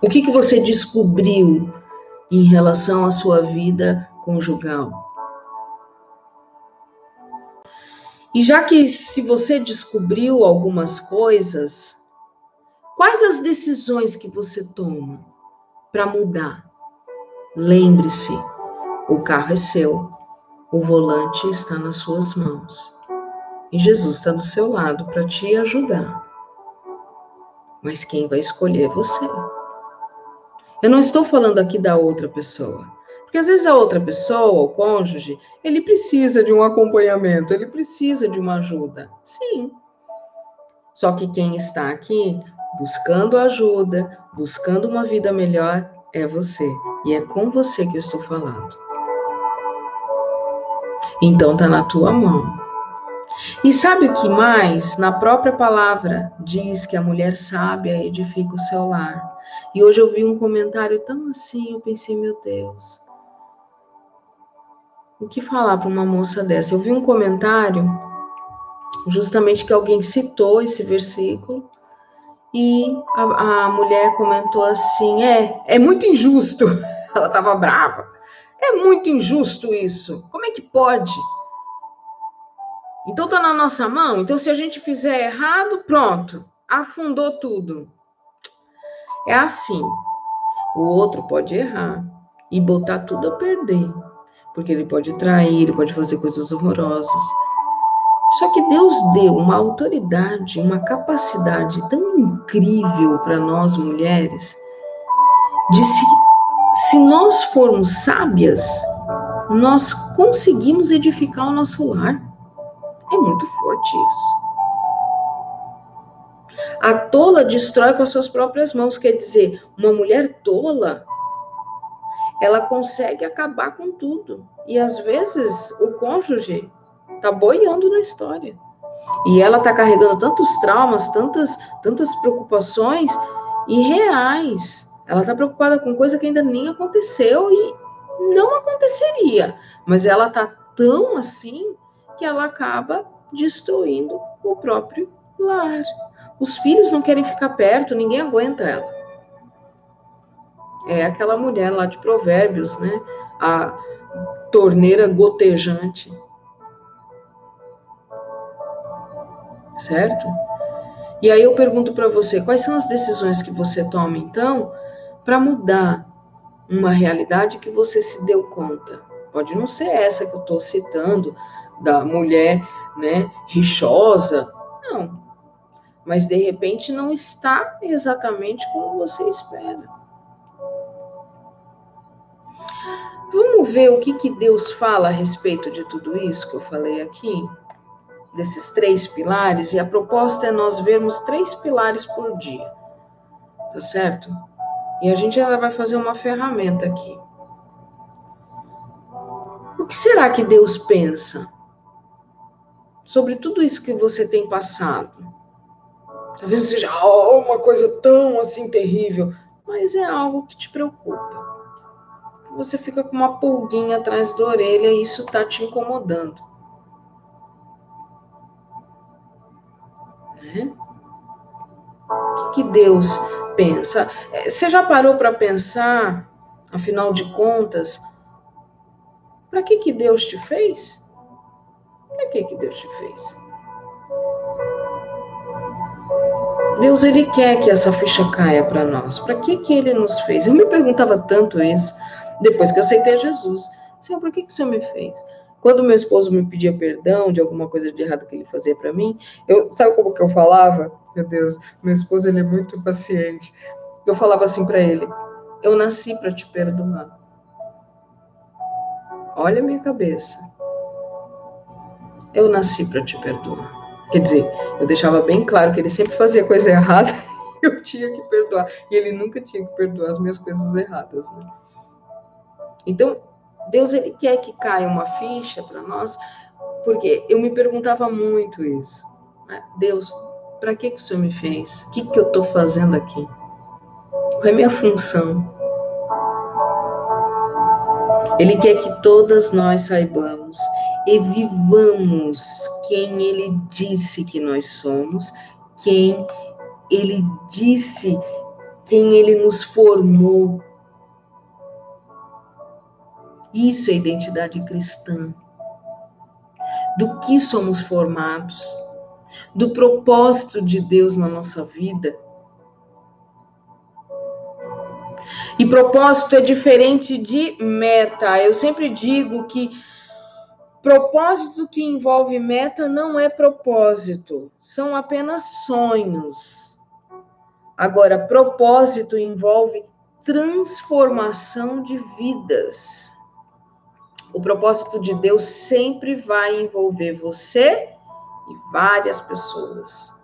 O que você descobriu em relação à sua vida conjugal? E já que se você descobriu algumas coisas, quais as decisões que você toma para mudar? Lembre-se, o carro é seu, o volante está nas suas mãos. E Jesus está do seu lado para te ajudar. Mas quem vai escolher é você. Eu não estou falando aqui da outra pessoa. Porque às vezes a outra pessoa, o cônjuge, ele precisa de um acompanhamento, ele precisa de uma ajuda. Sim. Só que quem está aqui buscando ajuda, buscando uma vida melhor, é você. E é com você que eu estou falando. Então está na tua mão. E sabe o que mais? Na própria palavra diz que a mulher sábia edifica o seu lar. E hoje eu vi um comentário tão assim, eu pensei, meu Deus, o que falar para uma moça dessa? Eu vi um comentário, justamente que alguém citou esse versículo, e a mulher comentou assim, é muito injusto. Ela estava brava. É muito injusto isso. Como é que pode? Então tá na nossa mão. Então se a gente fizer errado, pronto, afundou tudo. É assim. O outro pode errar e botar tudo a perder, porque ele pode trair, ele pode fazer coisas horrorosas. Só que Deus deu uma autoridade, uma capacidade tão incrível para nós mulheres, de se nós formos sábias, nós conseguimos edificar o nosso lar. É muito forte isso. A tola destrói com as suas próprias mãos, quer dizer, uma mulher tola, ela consegue acabar com tudo. E às vezes o cônjuge tá boiando na história. E ela tá carregando tantos traumas, tantas preocupações irreais. Ela tá preocupada com coisa que ainda nem aconteceu e não aconteceria. Mas ela tá tão assim que ela acaba destruindo o próprio lar. Os filhos não querem ficar perto, ninguém aguenta ela. É aquela mulher lá de Provérbios, né? A torneira gotejante. Certo? E aí eu pergunto para você, quais são as decisões que você toma, então, para mudar uma realidade que você se deu conta? Pode não ser essa que eu estou citando, da mulher, né, rixosa, não. Mas, de repente, não está exatamente como você espera. Vamos ver o que Deus fala a respeito de tudo isso que eu falei aqui? Desses 3 pilares, e a proposta é nós vermos 3 pilares por dia, tá certo? E a gente ainda vai fazer uma ferramenta aqui. O que será que Deus pensa sobre tudo isso que você tem passado? Talvez seja uma coisa tão assim terrível, mas é algo que te preocupa. Você fica com uma pulguinha atrás da orelha e isso está te incomodando. Né? O que Deus pensa? Você já parou para pensar, afinal de contas, para que Deus te fez? Para que Deus te fez? Deus, Ele quer que essa ficha caia para nós. Para que Ele nos fez? Eu me perguntava tanto isso, depois que eu aceitei Jesus. Senhor, por que o Senhor me fez? Quando meu esposo me pedia perdão de alguma coisa de errado que ele fazia para mim, sabe como que eu falava? Meu Deus, meu esposo, ele é muito paciente. Eu falava assim para ele, eu nasci para te perdoar. Olha a minha cabeça. Eu nasci para te perdoar. Quer dizer, eu deixava bem claro que ele sempre fazia coisa errada, eu tinha que perdoar. E ele nunca tinha que perdoar as minhas coisas erradas. Né? Então, Deus, Ele quer que caia uma ficha para nós, porque eu me perguntava muito isso. Né? Deus, para que o Senhor me fez? O que eu estou fazendo aqui? Qual é a minha função? Ele quer que todas nós saibamos e vivamos quem Ele disse que nós somos, quem Ele disse, quem Ele nos formou. Isso é identidade cristã. Do que somos formados, do propósito de Deus na nossa vida. E propósito é diferente de meta. Eu sempre digo que propósito que envolve meta não é propósito, são apenas sonhos. Agora, propósito envolve transformação de vidas. O propósito de Deus sempre vai envolver você e várias pessoas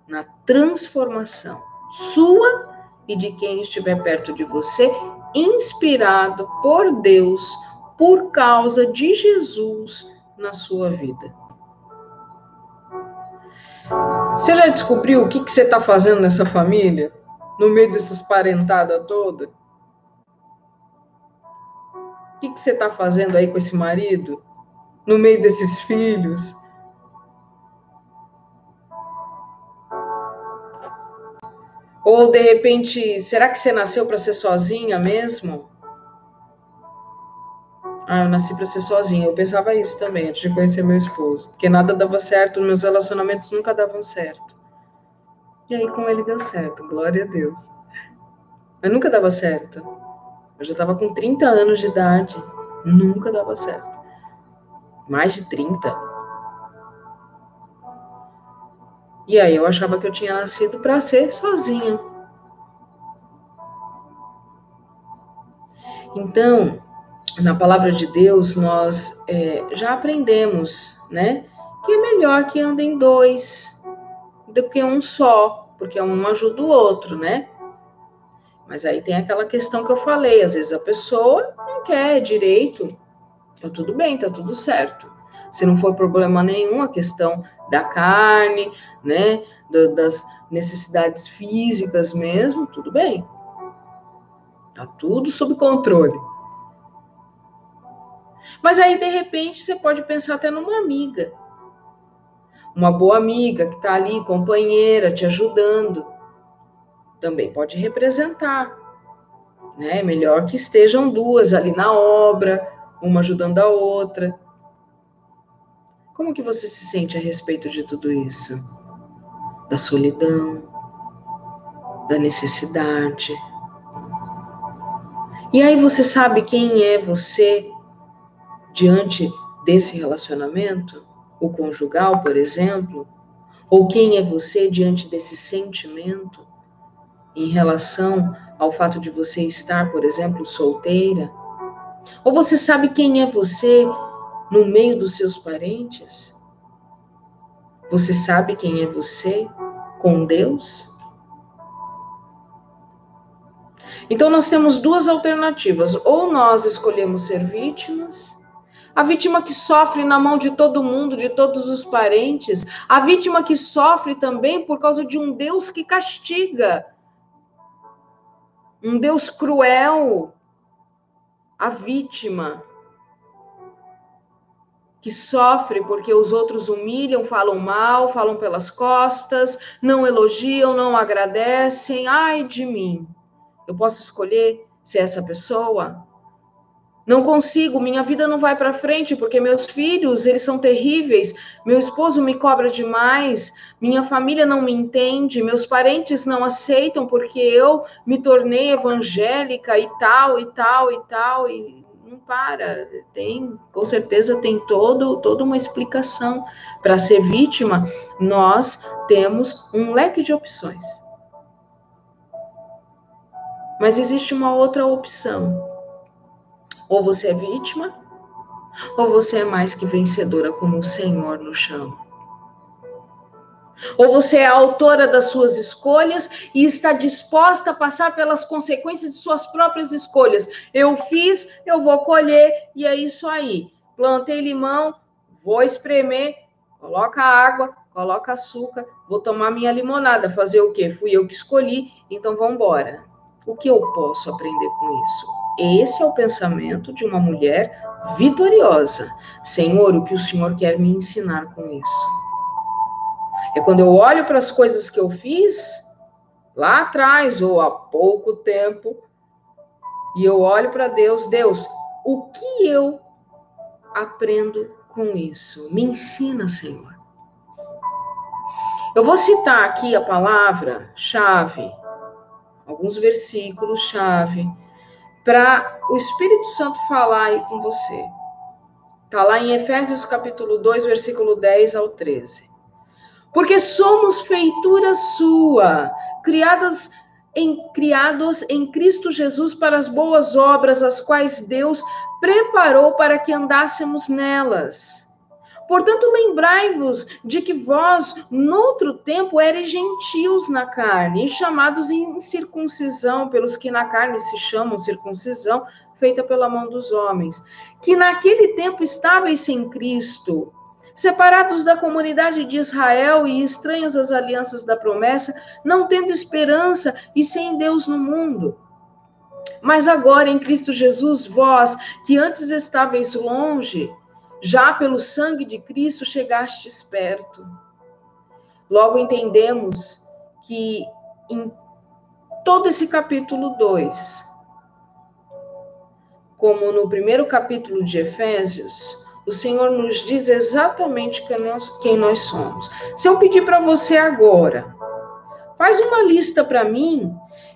na transformação sua e de quem estiver perto de você, inspirado por Deus, por causa de Jesus na sua vida. Você já descobriu o que você está fazendo nessa família? No meio dessas parentadas toda? O que você está fazendo aí com esse marido? No meio desses filhos? Ou, de repente, será que você nasceu para ser sozinha mesmo? Ah, eu nasci para ser sozinha. Eu pensava isso também, antes de conhecer meu esposo. Porque nada dava certo, meus relacionamentos nunca davam certo. E aí, com ele deu certo, glória a Deus. Mas nunca dava certo. Eu já estava com 30 anos de idade. Nunca dava certo. Mais de 30. E aí, eu achava que eu tinha nascido para ser sozinha. Então, na palavra de Deus, nós já aprendemos, né? Que é melhor que andem dois do que um só, porque um ajuda o outro, né? Mas aí tem aquela questão que eu falei, às vezes a pessoa não quer direito, tá tudo bem, tá tudo certo. Se não for problema nenhum, a questão da carne, né? Das necessidades físicas mesmo, tudo bem. Tá tudo sob controle. Mas aí, de repente, você pode pensar até numa amiga. Uma boa amiga que está ali, companheira, te ajudando. Também pode representar, né? É melhor que estejam duas ali na obra, uma ajudando a outra. Como que você se sente a respeito de tudo isso? Da solidão, da necessidade. E aí você sabe quem é você diante desse relacionamento? O conjugal, por exemplo? Ou quem é você diante desse sentimento em relação ao fato de você estar, por exemplo, solteira? Ou você sabe quem é você no meio dos seus parentes? Você sabe quem é você com Deus? Então nós temos duas alternativas. Ou nós escolhemos ser vítimas, a vítima que sofre na mão de todo mundo, de todos os parentes, a vítima que sofre também por causa de um Deus que castiga, um Deus cruel, a vítima que sofre porque os outros humilham, falam mal, falam pelas costas, não elogiam, não agradecem. Ai de mim, eu posso escolher ser essa pessoa? Não consigo, minha vida não vai para frente porque meus filhos, eles são terríveis, meu esposo me cobra demais, minha família não me entende, meus parentes não aceitam porque eu me tornei evangélica e tal, e tal, e tal, e não para. Com certeza tem toda uma explicação. Para ser vítima, nós temos um leque de opções. Mas existe uma outra opção. Ou você é vítima, ou você é mais que vencedora como o Senhor nos chama. Ou você é autora das suas escolhas e está disposta a passar pelas consequências de suas próprias escolhas. Eu fiz, eu vou colher, e é isso aí. Plantei limão, vou espremer, coloca água, coloca açúcar, vou tomar minha limonada. Fazer o quê? Fui eu que escolhi, então vamos embora. O que eu posso aprender com isso? Esse é o pensamento de uma mulher vitoriosa. Senhor, o que o Senhor quer me ensinar com isso? É quando eu olho para as coisas que eu fiz lá atrás ou há pouco tempo e eu olho para Deus, Deus, o que eu aprendo com isso? Me ensina, Senhor. Eu vou citar aqui a palavra-chave, alguns versículos-chave, para o Espírito Santo falar aí com você. Está lá em Efésios capítulo 2, versículo 10 ao 13. Porque somos feitura sua, criados em Cristo Jesus para as boas obras, as quais Deus preparou para que andássemos nelas. Portanto, lembrai-vos de que vós, noutro tempo, eres gentios na carne, e chamados em circuncisão, pelos que na carne se chamam circuncisão, feita pela mão dos homens, que naquele tempo estáveis sem Cristo, separados da comunidade de Israel e estranhos às alianças da promessa, não tendo esperança e sem Deus no mundo. Mas agora, em Cristo Jesus, vós, que antes estáveis longe, já pelo sangue de Cristo chegastes perto. Logo entendemos que em todo esse capítulo 2, como no primeiro capítulo de Efésios, o Senhor nos diz exatamente quem nós somos. Se eu pedir para você agora, faz uma lista para mim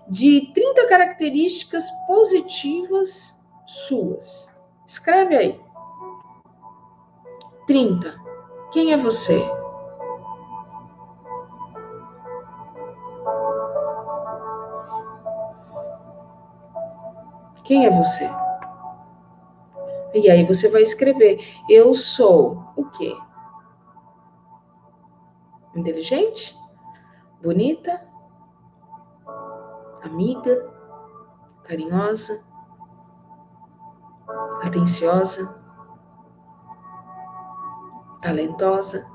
de 30 características positivas suas. Escreve aí. 30. Quem é você? Quem é você? E aí você vai escrever, eu sou o quê? Inteligente? Bonita? Amiga? Carinhosa? Atenciosa? Talentosa?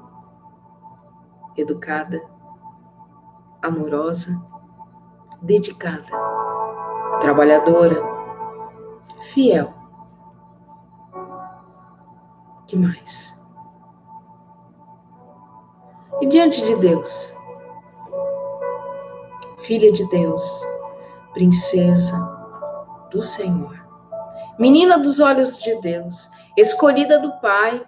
Educada? Amorosa? Dedicada? Trabalhadora? Fiel? Que mais? E diante de Deus? Filha de Deus, princesa, do Senhor. Menina dos olhos de Deus, escolhida do Pai.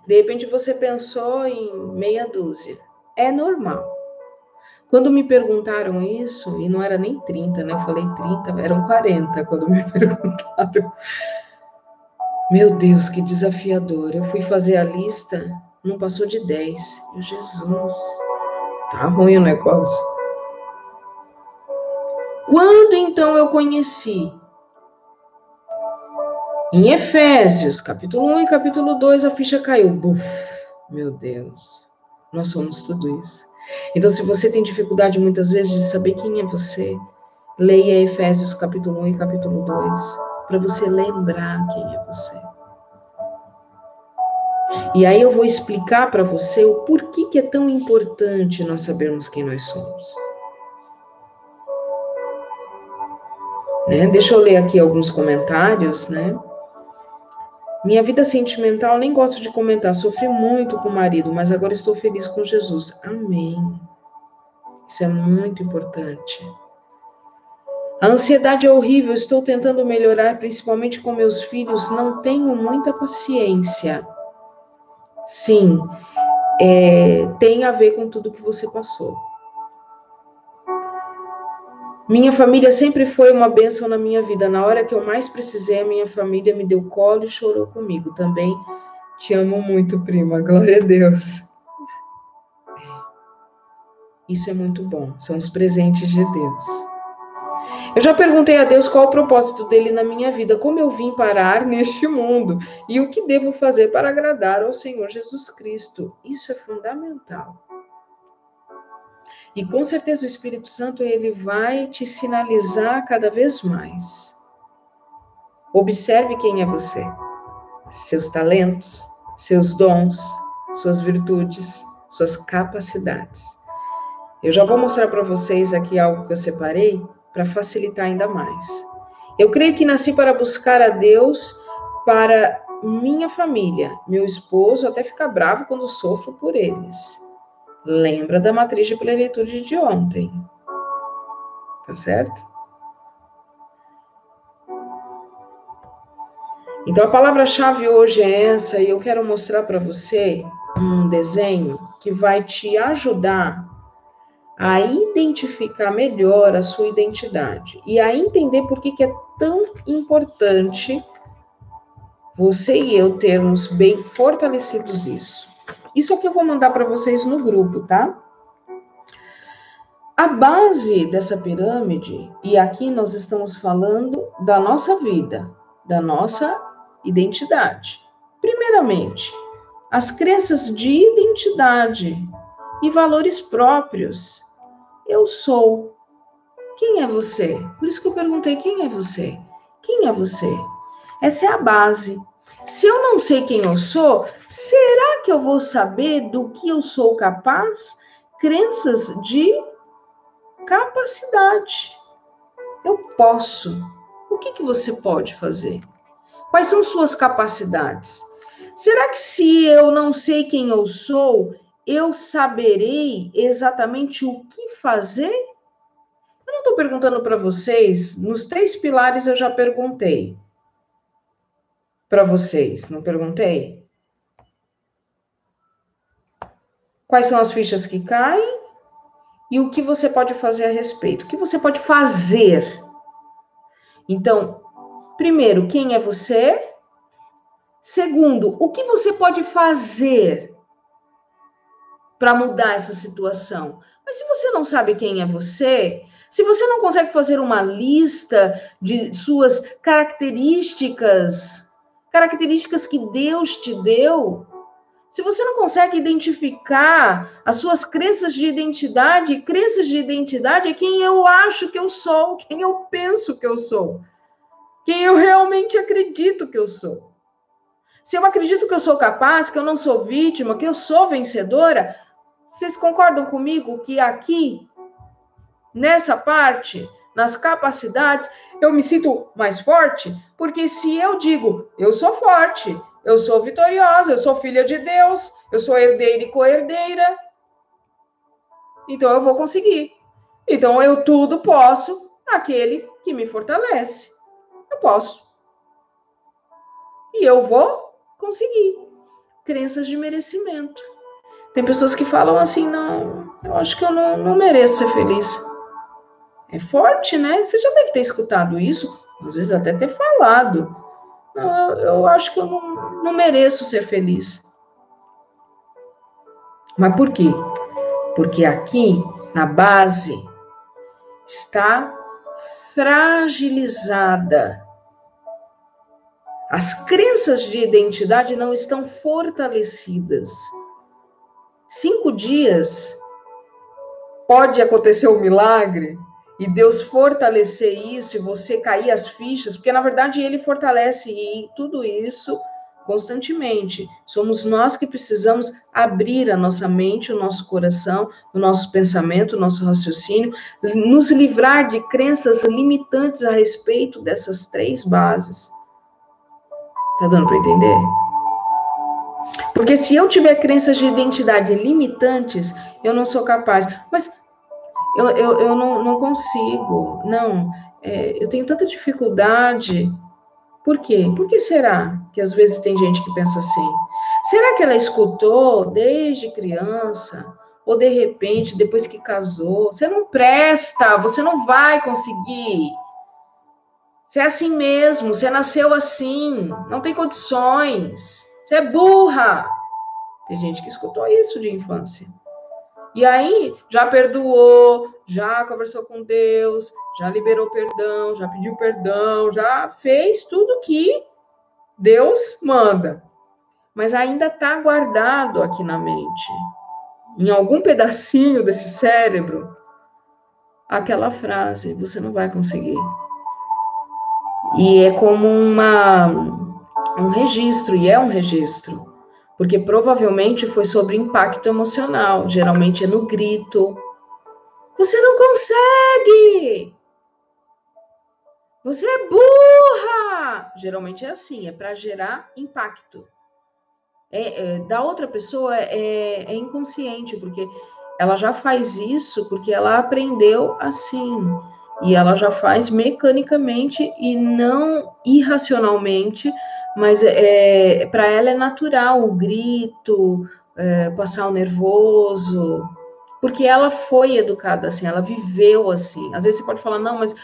De repente você pensou em meia dúzia. É normal. Quando me perguntaram isso, e não era nem 30, né? Eu falei 30, eram 40 quando me perguntaram. Meu Deus, que desafiador. Eu fui fazer a lista, não passou de 10. Eu, Jesus, tá ruim o negócio. Quando então eu conheci? Em Efésios, capítulo 1 e capítulo 2, a ficha caiu. Buf, meu Deus, nós somos tudo isso. Então, se você tem dificuldade muitas vezes de saber quem é você, leia Efésios capítulo 1 e capítulo 2, para você lembrar quem é você. E aí eu vou explicar para você o porquê que é tão importante nós sabermos quem nós somos. Né? Deixa eu ler aqui alguns comentários, né? Minha vida sentimental, nem gosto de comentar, sofri muito com o marido, mas agora estou feliz com Jesus. Amém. Isso é muito importante. A ansiedade é horrível, estou tentando melhorar, principalmente com meus filhos, não tenho muita paciência. Sim, tem a ver com tudo que você passou. Minha família sempre foi uma bênção na minha vida. Na hora que eu mais precisei, a minha família me deu colo e chorou comigo. Também te amo muito, prima. Glória a Deus. Isso é muito bom. São os presentes de Deus. Eu já perguntei a Deus qual o propósito dele na minha vida, como eu vim parar neste mundo e o que devo fazer para agradar ao Senhor Jesus Cristo. Isso é fundamental. E com certeza o Espírito Santo, ele vai te sinalizar cada vez mais. Observe quem é você. Seus talentos, seus dons, suas virtudes, suas capacidades. Eu já vou mostrar para vocês aqui algo que eu separei para facilitar ainda mais. Eu creio que nasci para buscar a Deus para minha família. Meu esposo até fica bravo quando sofro por eles. Lembra da matriz de plenitude de ontem. Tá certo? Então, a palavra-chave hoje é essa, e eu quero mostrar para você um desenho que vai te ajudar a identificar melhor a sua identidade e a entender por que é tão importante você e eu termos bem fortalecidos isso. Isso aqui eu vou mandar para vocês no grupo, tá? A base dessa pirâmide, e aqui nós estamos falando da nossa vida, da nossa identidade. Primeiramente, as crenças de identidade e valores próprios. Eu sou. Quem é você? Por isso que eu perguntei, quem é você? Quem é você? Essa é a base. Se eu não sei quem eu sou, será que eu vou saber do que eu sou capaz? Crenças de capacidade. Eu posso. O que você pode fazer? Quais são suas capacidades? Será que se eu não sei quem eu sou, eu saberei exatamente o que fazer? Eu não estou perguntando para vocês, nos 3 pilares eu já perguntei para vocês, não perguntei? Quais são as fichas que caem e o que você pode fazer a respeito? O que você pode fazer? Então, primeiro, quem é você? Segundo, o que você pode fazer para mudar essa situação? Mas se você não sabe quem é você, se você não consegue fazer uma lista de suas características que Deus te deu, se você não consegue identificar as suas crenças de identidade é quem eu acho que eu sou, quem eu penso que eu sou, quem eu realmente acredito que eu sou. Se eu acredito que eu sou capaz, que eu não sou vítima, que eu sou vencedora, vocês concordam comigo que aqui, nessa parte, nas capacidades, eu me sinto mais forte? Porque se eu digo, eu sou forte, eu sou vitoriosa, eu sou filha de Deus, eu sou herdeira e co-herdeira, então eu vou conseguir. Então eu tudo posso aquele que me fortalece. Eu posso. E eu vou conseguir. Crenças de merecimento. Tem pessoas que falam assim, não, eu acho que eu não mereço ser feliz. É forte, né? Você já deve ter escutado isso, às vezes até ter falado. Não, eu acho que eu não mereço ser feliz. Mas por quê? Porque aqui, na base, está fragilizada. As crenças de identidade não estão fortalecidas. 5 dias pode acontecer um milagre e Deus fortalecer isso e você cair as fichas, porque na verdade Ele fortalece tudo isso constantemente. Somos nós que precisamos abrir a nossa mente, o nosso coração, o nosso pensamento, o nosso raciocínio, nos livrar de crenças limitantes a respeito dessas 3 bases. Tá dando para entender? Porque se eu tiver crenças de identidade limitantes, eu não sou capaz. Mas eu não consigo. Não. Eu tenho tanta dificuldade. Por quê? Por que será que às vezes tem gente que pensa assim? Será que ela escutou desde criança? Ou de repente, depois que casou? Você não presta, você não vai conseguir. Você é assim mesmo, você nasceu assim, não tem condições. Você é burra. Tem gente que escutou isso de infância. E aí, já perdoou, já conversou com Deus, já liberou perdão, já pediu perdão, já fez tudo que Deus manda. Mas ainda está guardado aqui na mente, em algum pedacinho desse cérebro, aquela frase, você não vai conseguir. E é como um registro, e é um registro. Porque provavelmente foi sobre impacto emocional, geralmente é no grito. Você não consegue! Você é burra! Geralmente é assim, é para gerar impacto. Da outra pessoa é inconsciente, porque ela já faz isso porque ela aprendeu assim. E ela já faz mecanicamente e não irracionalmente, mas para ela é natural o grito, passar o nervoso, porque ela foi educada assim, ela viveu assim. Às vezes você pode falar, não, mas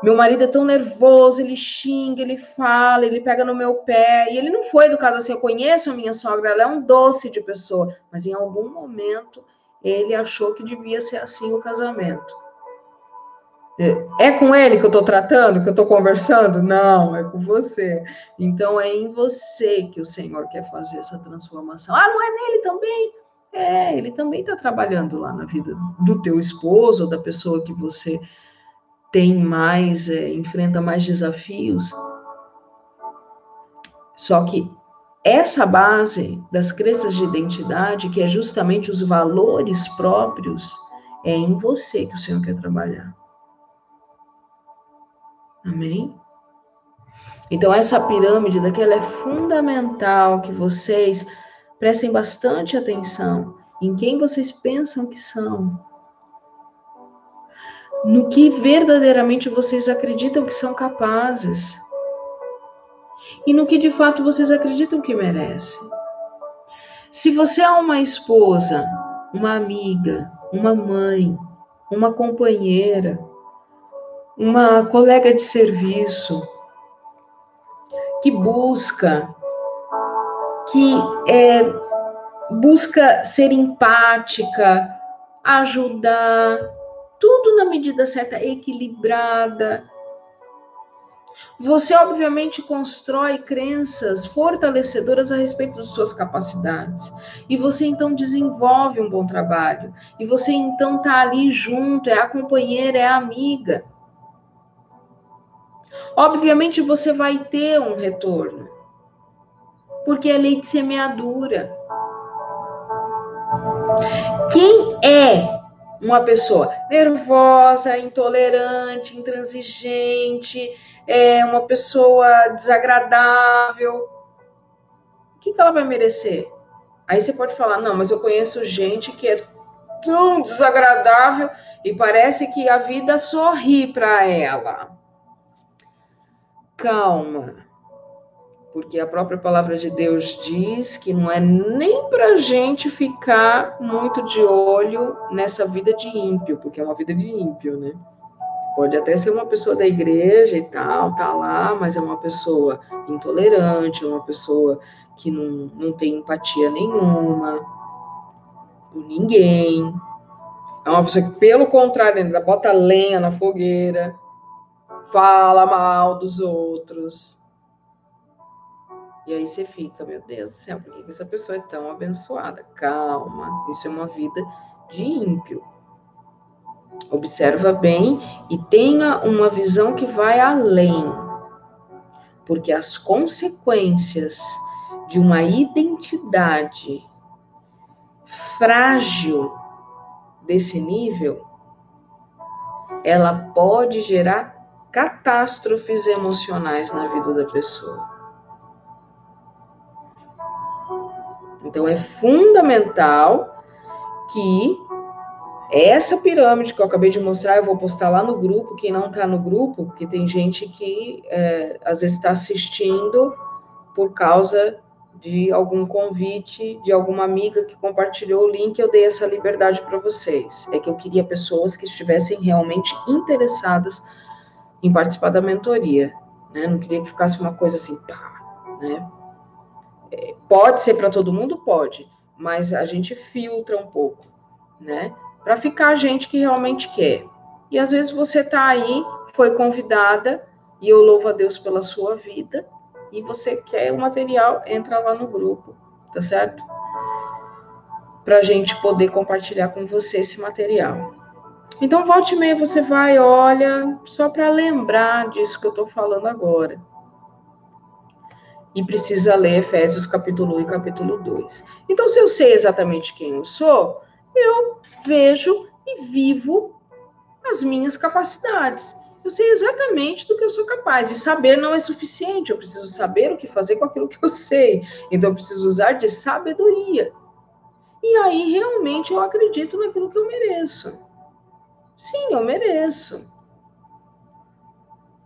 meu marido é tão nervoso, ele xinga, ele fala, ele pega no meu pé, e ele não foi educado assim. Eu conheço a minha sogra, ela é um doce de pessoa, mas em algum momento ele achou que devia ser assim o casamento. É com ele que eu estou tratando, que eu estou conversando? Não, é com você. Então é em você que o Senhor quer fazer essa transformação. Ah, não é nele também? Ele também está trabalhando lá na vida do teu esposo, ou da pessoa que você tem mais, enfrenta mais desafios. Só que essa base das crenças de identidade, que é justamente os valores próprios, é em você que o Senhor quer trabalhar. Amém? Então, essa pirâmide daqui, ela é fundamental que vocês prestem bastante atenção em quem vocês pensam que são, no que verdadeiramente vocês acreditam que são capazes e no que de fato vocês acreditam que merecem. Se você é uma esposa, uma amiga, uma mãe, uma companheira, uma colega de serviço, que busca ser empática, ajudar, tudo na medida certa, equilibrada. Você, obviamente, constrói crenças fortalecedoras a respeito de suas capacidades. E você, então, desenvolve um bom trabalho. E você, então, está ali junto, é a companheira, é a amiga. Obviamente, você vai ter um retorno. Porque é lei de semeadura. Quem é uma pessoa nervosa, intolerante, intransigente, uma pessoa desagradável, o que ela vai merecer? Aí você pode falar, não, mas eu conheço gente que é tão desagradável e parece que a vida sorri para ela. Calma, porque a própria palavra de Deus diz que não é nem para a gente ficar muito de olho nessa vida de ímpio, porque é uma vida de ímpio, né? Pode até ser uma pessoa da igreja e tal, tá lá, mas é uma pessoa intolerante, é uma pessoa que não tem empatia nenhuma por ninguém. É uma pessoa que, pelo contrário, ainda bota lenha na fogueira, fala mal dos outros. E aí você fica, meu Deus do céu, por que essa pessoa é tão abençoada? Calma, isso é uma vida de ímpio. Observa bem e tenha uma visão que vai além. Porque as consequências de uma identidade frágil desse nível, ela pode gerar catástrofes emocionais na vida da pessoa. Então é fundamental que essa pirâmide que eu acabei de mostrar, eu vou postar lá no grupo, quem não está no grupo, porque tem gente que às vezes está assistindo por causa de algum convite, de alguma amiga que compartilhou o link, eu dei essa liberdade para vocês. É que eu queria pessoas que estivessem realmente interessadas em participar da mentoria, né? Não queria que ficasse uma coisa assim, pá, né? Pode ser para todo mundo? Pode, mas a gente filtra um pouco, né? Para ficar a gente que realmente quer. E às vezes você tá aí, foi convidada, e eu louvo a Deus pela sua vida, e você quer o material, entra lá no grupo, tá certo? Pra gente poder compartilhar com você esse material. Então, volte e meia, você vai, olha, só para lembrar disso que eu tô falando agora. E precisa ler Efésios capítulo 1 e capítulo 2. Então, se eu sei exatamente quem eu sou, eu vejo e vivo as minhas capacidades. Eu sei exatamente do que eu sou capaz. E saber não é suficiente. Eu preciso saber o que fazer com aquilo que eu sei. Então, eu preciso usar de sabedoria. E aí, realmente, eu acredito naquilo que eu mereço. Sim, eu mereço.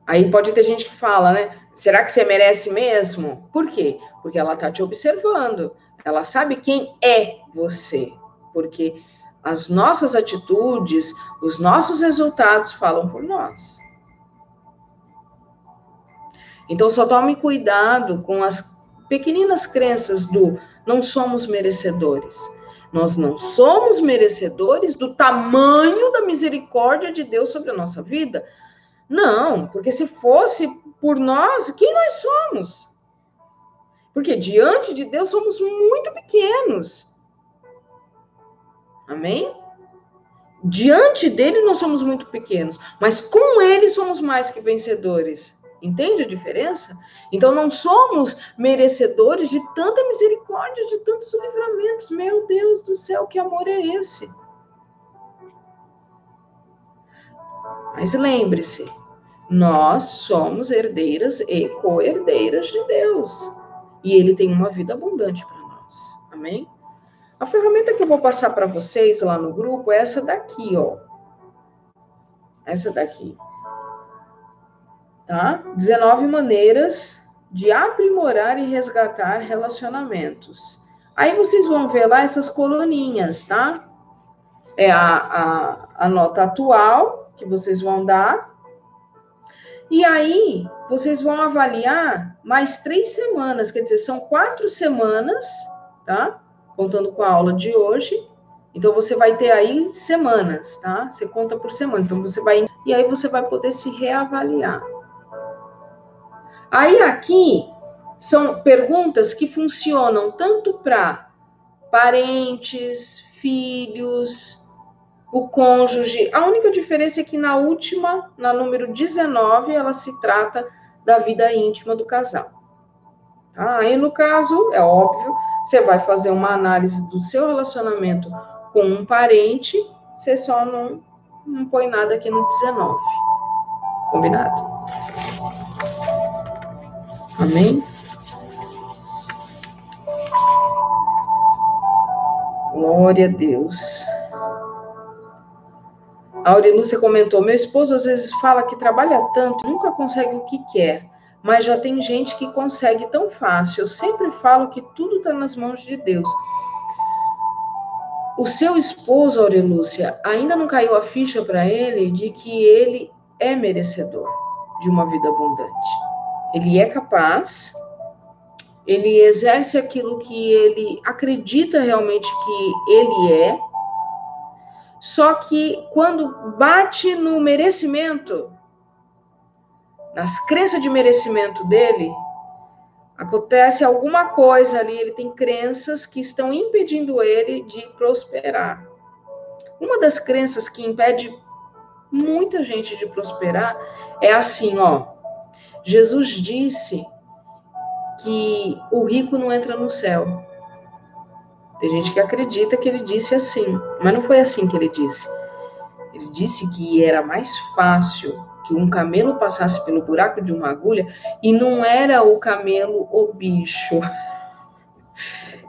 Aí pode ter gente que fala, né? Será que você merece mesmo? Por quê? Porque ela está te observando. Ela sabe quem é você. Porque as nossas atitudes, os nossos resultados falam por nós. Então, só tome cuidado com as pequeninas crenças do não somos merecedores. Nós não somos merecedores do tamanho da misericórdia de Deus sobre a nossa vida. Não, porque se fosse por nós, quem nós somos? Porque diante de Deus somos muito pequenos. Amém? Diante dele nós somos muito pequenos, mas com ele somos mais que vencedores. Entende a diferença? Então não somos merecedores de tanta misericórdia, de tantos livramentos. Meu Deus do céu, que amor é esse? Mas lembre-se, nós somos herdeiras e co-herdeiras de Deus. E ele tem uma vida abundante para nós. Amém? A ferramenta que eu vou passar para vocês lá no grupo é essa daqui, ó. Essa daqui. Tá? 19 maneiras de aprimorar e resgatar relacionamentos. Aí vocês vão ver lá essas coluninhas, tá? É a nota atual que vocês vão dar. E aí, vocês vão avaliar mais 3 semanas, quer dizer, são 4 semanas, tá? Contando com a aula de hoje. Então, você vai ter aí semanas, tá? Você conta por semana. Então, você vai... E aí, você vai poder se reavaliar. Aí, aqui, são perguntas que funcionam tanto para parentes, filhos, o cônjuge. A única diferença é que na última, na número 19, ela se trata da vida íntima do casal. Tá? Aí, no caso, é óbvio, você vai fazer uma análise do seu relacionamento com um parente, você só não põe nada aqui no 19. Combinado? Amém? Glória a Deus. A Aurilúcia comentou, meu esposo às vezes fala que trabalha tanto, nunca consegue o que quer, mas já tem gente que consegue tão fácil. Eu sempre falo que tudo está nas mãos de Deus. O seu esposo, Aurilúcia, ainda não caiu a ficha para ele de que ele é merecedor de uma vida abundante. Ele é capaz, ele exerce aquilo que ele acredita realmente que ele é, só que quando bate no merecimento, nas crenças de merecimento dele, acontece alguma coisa ali, ele tem crenças que estão impedindo ele de prosperar. Uma das crenças que impede muita gente de prosperar é assim, ó. Jesus disse que o rico não entra no céu. Tem gente que acredita que ele disse assim, mas não foi assim que ele disse. Ele disse que era mais fácil que um camelo passasse pelo buraco de uma agulha, e não era o camelo o bicho.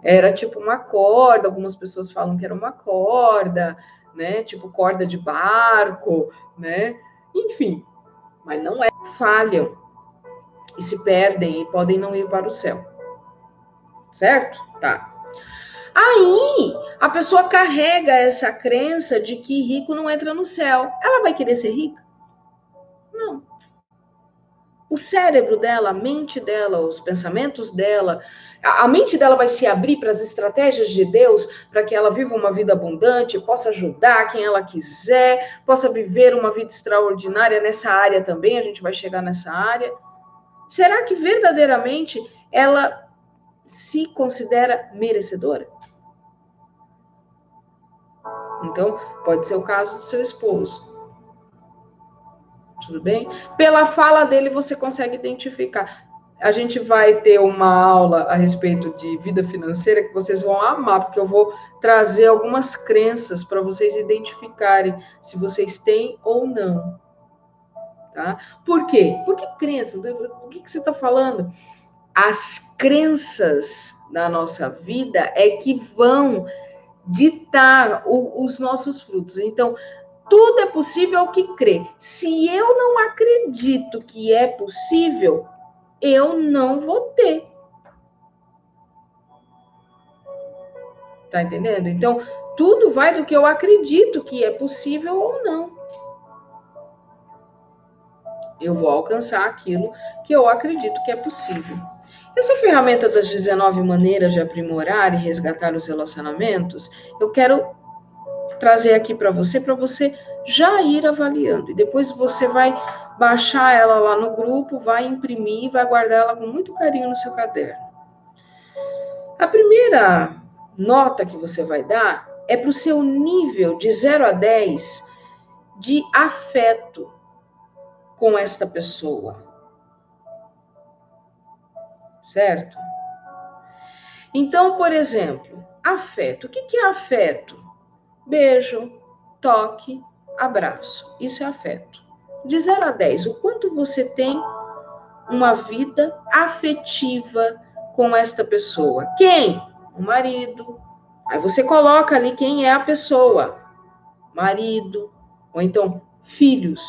Era tipo uma corda, algumas pessoas falam que era uma corda, né? Tipo corda de barco, né? Enfim, mas não é. Falham e se perdem e podem não ir para o céu. Certo? Tá. Aí, a pessoa carrega essa crença de que rico não entra no céu. Ela vai querer ser rica? Não. O cérebro dela, a mente dela, os pensamentos dela, a mente dela vai se abrir para as estratégias de Deus, para que ela viva uma vida abundante, possa ajudar quem ela quiser, possa viver uma vida extraordinária nessa área também, a gente vai chegar nessa área. Será que verdadeiramente ela se considera merecedora? Então, pode ser o caso do seu esposo. Tudo bem? Pela fala dele, você consegue identificar. A gente vai ter uma aula a respeito de vida financeira que vocês vão amar, porque eu vou trazer algumas crenças para vocês identificarem se vocês têm ou não. Tá? Por quê? Por que crença? O que você está falando? As crenças da nossa vida é que vão ditar os nossos frutos. Então, tudo é possível ao que crê. Se eu não acredito que é possível, eu não vou ter. Tá entendendo? Então, tudo vai do que eu acredito que é possível ou não. Eu vou alcançar aquilo que eu acredito que é possível. Essa ferramenta das 19 maneiras de aprimorar e resgatar os relacionamentos, eu quero trazer aqui para você já ir avaliando. E depois você vai baixar ela lá no grupo, vai imprimir, vai guardar ela com muito carinho no seu caderno. A primeira nota que você vai dar é para o seu nível de 0 a 10 de afeto com esta pessoa. Certo? Então, por exemplo, afeto. O que é afeto? Beijo, toque, abraço. Isso é afeto. De 0 a 10, o quanto você tem uma vida afetiva com esta pessoa? Quem? O marido. Aí você coloca ali quem é a pessoa. Marido. Ou então, filhos.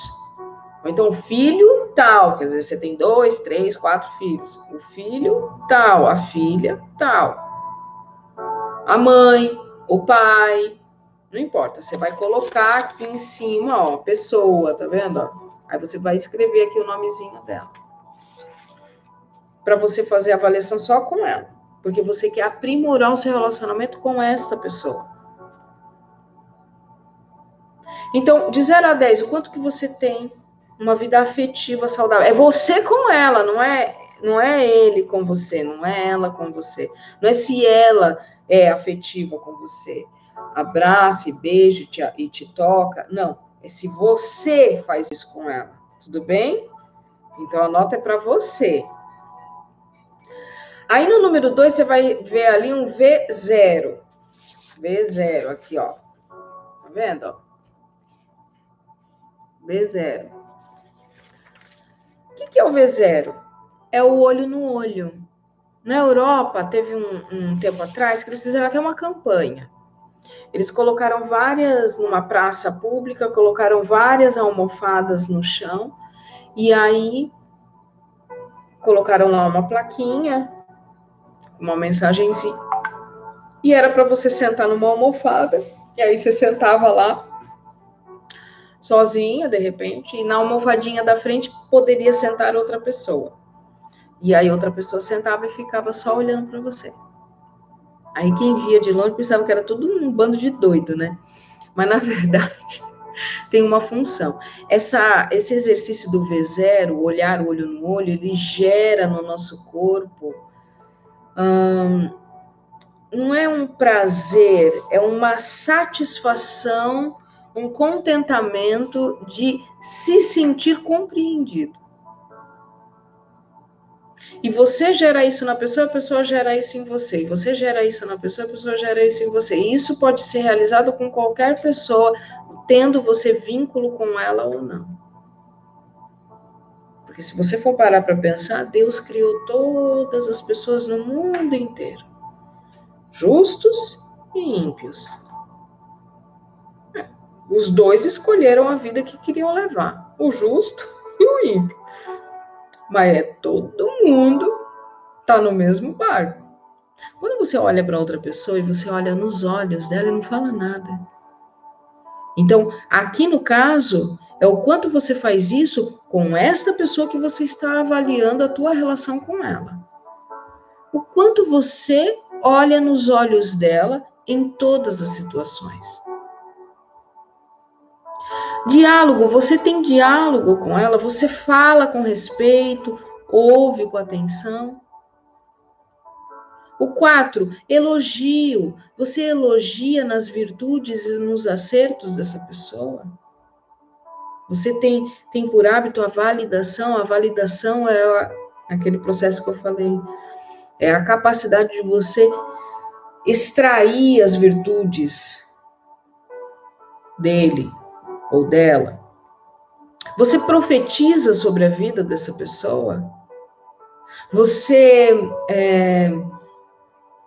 Ou então, filho tal. Quer dizer, você tem 2, 3, 4 filhos. O filho tal, a filha tal. A mãe, o pai. Não importa, você vai colocar aqui em cima, ó, pessoa, tá vendo? Aí você vai escrever aqui o nomezinho dela. Para você fazer a avaliação só com ela. Porque você quer aprimorar o seu relacionamento com esta pessoa. Então, de 0 a 10, o quanto que você tem uma vida afetiva saudável? É você com ela, não é ele com você, não é ela com você. Não é se ela é afetiva com você. Abraça, beija e te toca. Não, é se você faz isso com ela. Tudo bem? Então, a nota é para você. Aí, no número 2, você vai ver ali um V0. V0, aqui, ó. Tá vendo, ó? V0. O que é o V0? É o olho no olho. Na Europa, teve um tempo atrás que eles fizeram até uma campanha. Eles colocaram numa praça pública, colocaram várias almofadas no chão, e aí colocaram lá uma plaquinha, uma mensagenzinha, e era para você sentar numa almofada, e aí você sentava lá, sozinha, de repente, e na almofadinha da frente poderia sentar outra pessoa. E aí outra pessoa sentava e ficava só olhando para você. Aí quem via de longe pensava que era tudo um bando de doido, né? Mas na verdade tem uma função. Esse exercício do V0, olhar olho no olho, ele gera no nosso corpo não é um prazer, é uma satisfação, um contentamento de se sentir compreendido. E você gera isso na pessoa, a pessoa gera isso em você. E você gera isso na pessoa, a pessoa gera isso em você. E isso pode ser realizado com qualquer pessoa, tendo você vínculo com ela ou não. Porque se você for parar para pensar, Deus criou todas as pessoas no mundo inteiro. Justos e ímpios. Os dois escolheram a vida que queriam levar. O justo e o ímpio. Mas todo mundo está no mesmo barco. Quando você olha para outra pessoa e você olha nos olhos dela e não fala nada. Então, aqui no caso, é o quanto você faz isso com esta pessoa que você está avaliando a tua relação com ela. O quanto você olha nos olhos dela em todas as situações. Diálogo, você tem diálogo com ela, você fala com respeito, ouve com atenção. O 4, elogio. Você elogia nas virtudes e nos acertos dessa pessoa? Você tem por hábito a validação? A validação é aquele processo que eu falei. É a capacidade de você extrair as virtudes dele ou dela. Você profetiza sobre a vida dessa pessoa? Você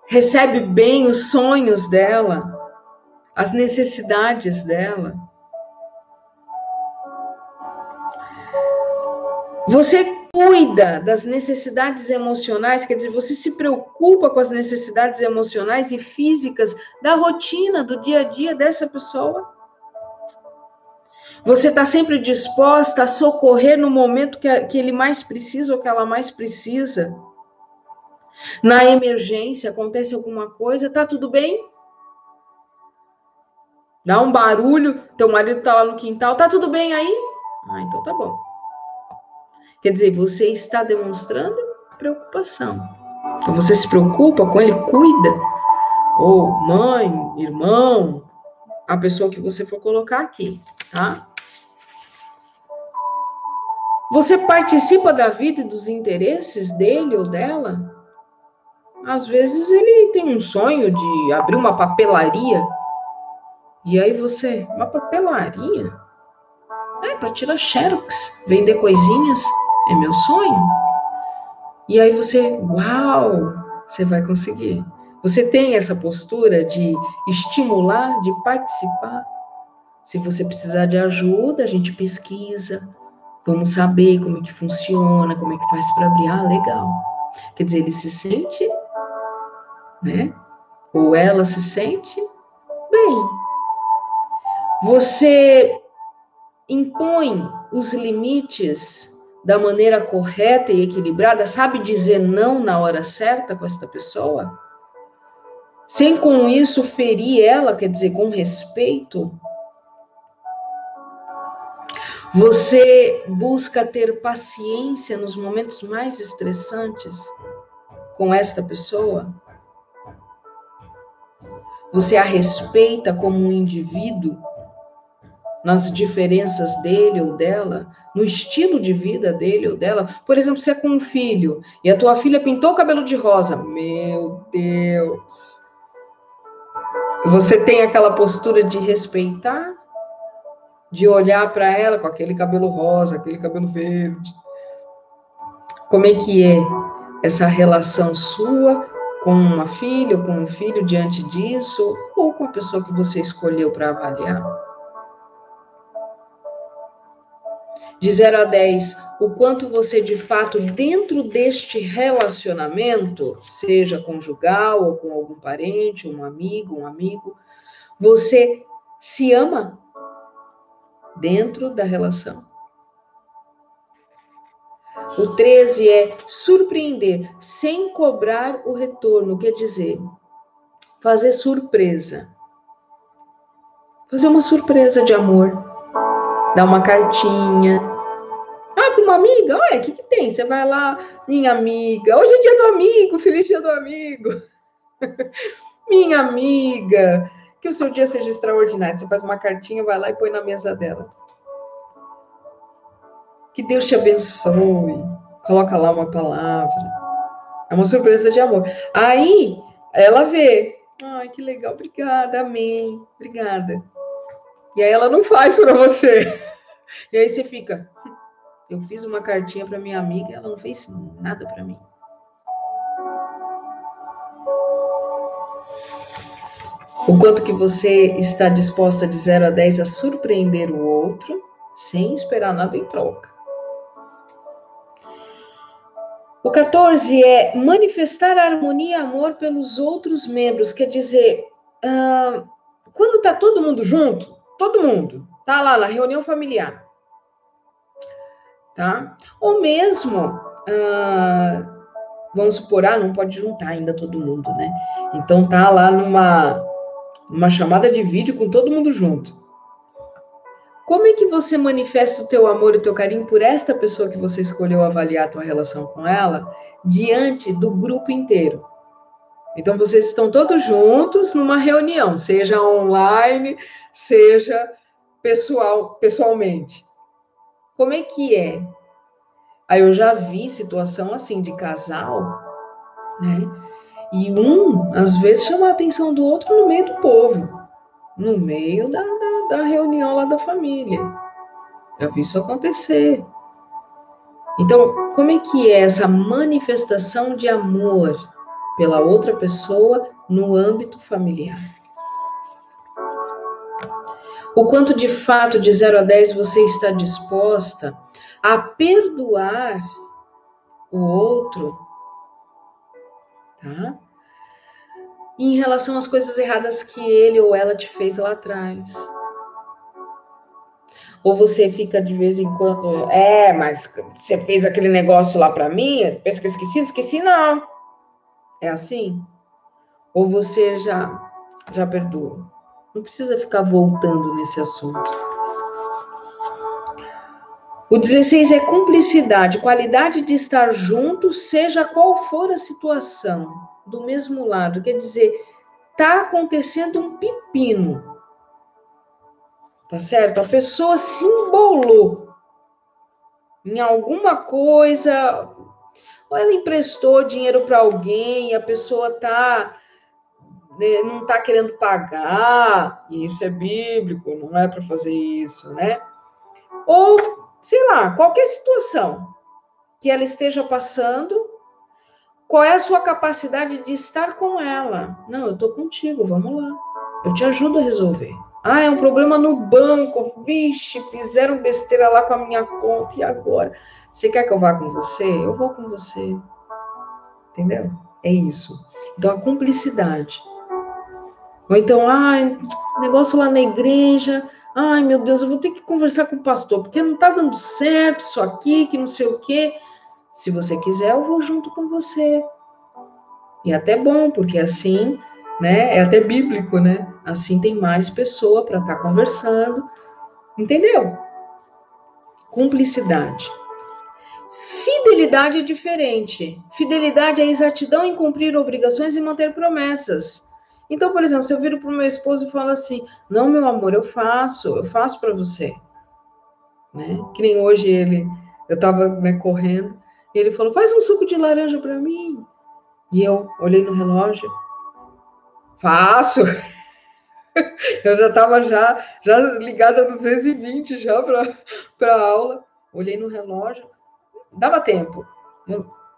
recebe bem os sonhos dela, as necessidades dela. Você cuida das necessidades emocionais, quer dizer, você se preocupa com as necessidades emocionais e físicas da rotina, do dia a dia dessa pessoa? Você está sempre disposta a socorrer no momento que ele mais precisa ou que ela mais precisa? Na emergência, acontece alguma coisa, tá tudo bem? Dá um barulho, teu marido tá lá no quintal, tá tudo bem aí? Ah, então tá bom. Quer dizer, você está demonstrando preocupação. Então você se preocupa com ele, cuida. Ou mãe, irmão, a pessoa que você for colocar aqui, tá? Você participa da vida e dos interesses dele ou dela? Às vezes ele tem um sonho de abrir uma papelaria. E aí você, uma papelaria? Para tirar xerox, vender coisinhas, é meu sonho. E aí você, uau, você vai conseguir. Você tem essa postura de estimular, de participar. Se você precisar de ajuda, a gente pesquisa. Vamos saber como é que funciona, como é que faz para abrir. Ah, legal. Quer dizer, ele se sente, né? Ou ela se sente bem. Você impõe os limites da maneira correta e equilibrada, sabe dizer não na hora certa com esta pessoa? Sem com isso ferir ela, quer dizer, com respeito. Você busca ter paciência nos momentos mais estressantes com esta pessoa? Você a respeita como um indivíduo nas diferenças dele ou dela, no estilo de vida dele ou dela? Por exemplo, você é com um filho e a tua filha pintou o cabelo de rosa. Meu Deus! Você tem aquela postura de respeitar? De olhar para ela com aquele cabelo rosa, aquele cabelo verde. Como é que é essa relação sua com uma filha ou com um filho diante disso, ou com a pessoa que você escolheu para avaliar. De 0 a 10, o quanto você de fato, dentro deste relacionamento, seja conjugal ou com algum parente, um amigo, você se ama dentro da relação. O 13 é surpreender, sem cobrar o retorno, quer dizer, fazer surpresa. Fazer uma surpresa de amor. Dar uma cartinha. Ah, para uma amiga? Olha, o que tem? Você vai lá, minha amiga. Hoje é dia do amigo, feliz dia do amigo. Minha amiga. Que o seu dia seja extraordinário. Você faz uma cartinha, vai lá e põe na mesa dela. Que Deus te abençoe. Coloca lá uma palavra. É uma surpresa de amor. Aí, ela vê. Ai, que legal. Obrigada, amém. Obrigada. E aí ela não faz para você. E aí você fica... Eu fiz uma cartinha para minha amiga, ela não fez nada para mim. O quanto que você está disposta de 0 a 10 a surpreender o outro, sem esperar nada em troca. O 14 é manifestar harmonia e amor pelos outros membros. Quer dizer, quando está todo mundo junto, todo mundo está lá na reunião familiar, tá? Ou mesmo, vamos supor, não pode juntar ainda todo mundo, né? Então tá lá numa chamada de vídeo com todo mundo junto. Como é que você manifesta o teu amor e o teu carinho por esta pessoa que você escolheu avaliar a tua relação com ela diante do grupo inteiro? Então vocês estão todos juntos numa reunião, seja online, seja pessoalmente. Como é que é? Aí eu já vi situação assim de casal, né? E às vezes, chama a atenção do outro no meio do povo, no meio da reunião lá da família. Já vi isso acontecer. Então, como é que é essa manifestação de amor pela outra pessoa no âmbito familiar? O quanto de fato, de 0 a 10, você está disposta a perdoar o outro, tá? Em relação às coisas erradas que ele ou ela te fez lá atrás. Ou você fica de vez em quando, mas você fez aquele negócio lá pra mim, pensa que eu esqueci? Não esqueci, não. É assim? Ou você já perdoou? Não precisa ficar voltando nesse assunto. O 16 é cumplicidade, qualidade de estar junto, seja qual for a situação, do mesmo lado. Quer dizer, tá acontecendo um pepino, tá certo? A pessoa se embolou em alguma coisa, ou ela emprestou dinheiro para alguém, e a pessoa não tá querendo pagar, e isso é bíblico, não é para fazer isso, né? Ou, sei lá, qualquer situação que ela esteja passando, qual é a sua capacidade de estar com ela? Não, eu tô contigo, vamos lá. Eu te ajudo a resolver. É um problema no banco. Vixe, fizeram besteira lá com a minha conta. E agora? Você quer que eu vá com você? Eu vou com você. Entendeu? É isso. Então, a cumplicidade. Ou então, negócio lá na igreja. Ai, meu Deus, eu vou ter que conversar com o pastor, porque não tá dando certo isso aqui, que não sei o quê. Se você quiser, eu vou junto com você. E é até bom, porque assim, né, é até bíblico, né? Assim tem mais pessoa para estar conversando. Entendeu? Cumplicidade. Fidelidade é diferente. Fidelidade é exatidão em cumprir obrigações e manter promessas. Então, por exemplo, se eu viro para o meu esposo e falo assim, não, meu amor, eu faço para você. Né? Que nem hoje eu estava correndo, e ele falou, faz um suco de laranja para mim. E eu olhei no relógio, faço. Eu já estava já ligada no 220 já para a aula. Olhei no relógio, dava tempo.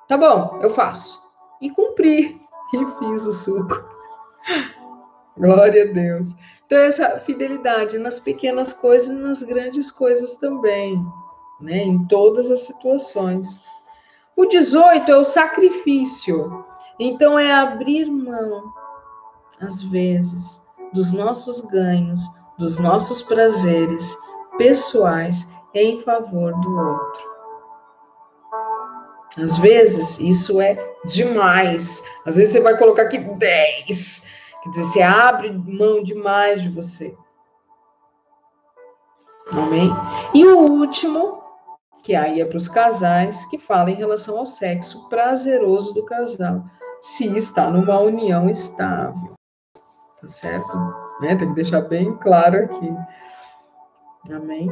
Tá bom, eu faço. E cumpri. e fiz o suco. Glória a Deus. Então, essa fidelidade nas pequenas coisas e nas grandes coisas também, né? Em todas as situações. O 18 é o sacrifício. Então, é abrir mão, às vezes, dos nossos ganhos, dos nossos prazeres pessoais em favor do outro. Às vezes, isso é demais. Às vezes, você vai colocar aqui 10. Quer dizer, você abre mão demais de você. Amém? E o último, que aí é para os casais, que fala em relação ao sexo prazeroso do casal. Se está numa união estável. Tá certo? Né? Tem que deixar bem claro aqui. Amém?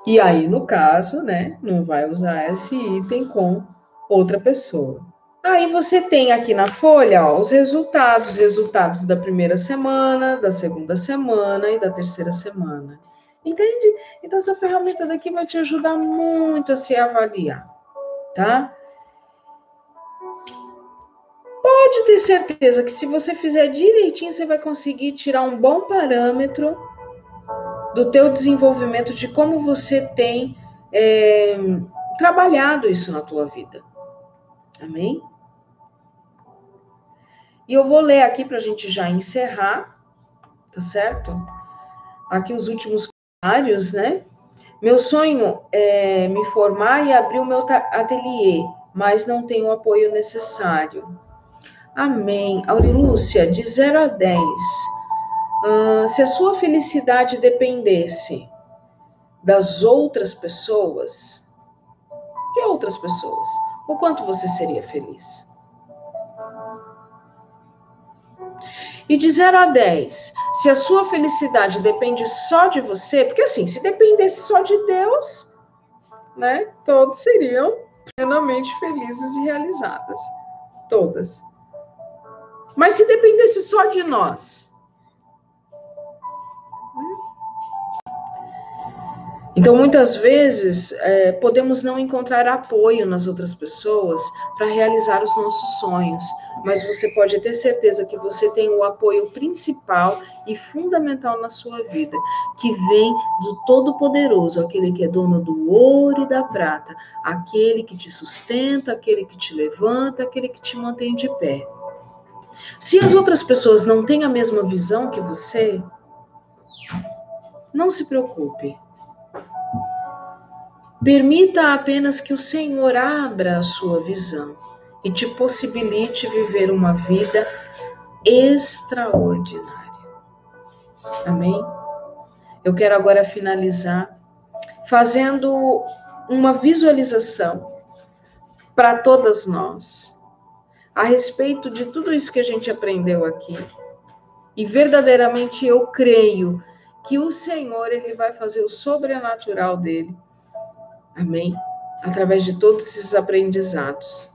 E aí, no caso, né, não vai usar esse item com outra pessoa. Aí você tem aqui na folha, ó, os resultados da primeira semana, da segunda semana e da terceira semana. Entende? Então, essa ferramenta daqui vai te ajudar muito a se avaliar, tá? Pode ter certeza que se você fizer direitinho, você vai conseguir tirar um bom parâmetro do teu desenvolvimento, de como você tem trabalhado isso na tua vida. Amém? E eu vou ler aqui para a gente já encerrar, tá certo? Aqui os últimos comentários, né? Meu sonho é me formar e abrir o meu ateliê, mas não tenho o apoio necessário. Amém. Aurilúcia, de 0 a 10, se a sua felicidade dependesse das outras pessoas, de outras pessoas, o quanto você seria feliz? E de 0 a 10, se a sua felicidade depende só de você, porque assim, se dependesse só de Deus, né, todos seriam plenamente felizes e realizadas. Todas. Mas se dependesse só de nós? Então, muitas vezes, podemos não encontrar apoio nas outras pessoas para realizar os nossos sonhos, mas você pode ter certeza que você tem o apoio principal e fundamental na sua vida, que vem do Todo-Poderoso, aquele que é dono do ouro e da prata, aquele que te sustenta, aquele que te levanta, aquele que te mantém de pé. Se as outras pessoas não têm a mesma visão que você, não se preocupe. Permita apenas que o Senhor abra a sua visão e te possibilite viver uma vida extraordinária. Amém? Eu quero agora finalizar fazendo uma visualização para todas nós a respeito de tudo isso que a gente aprendeu aqui. E verdadeiramente eu creio que o Senhor, ele vai fazer o sobrenatural dele. Amém? Através de todos esses aprendizados.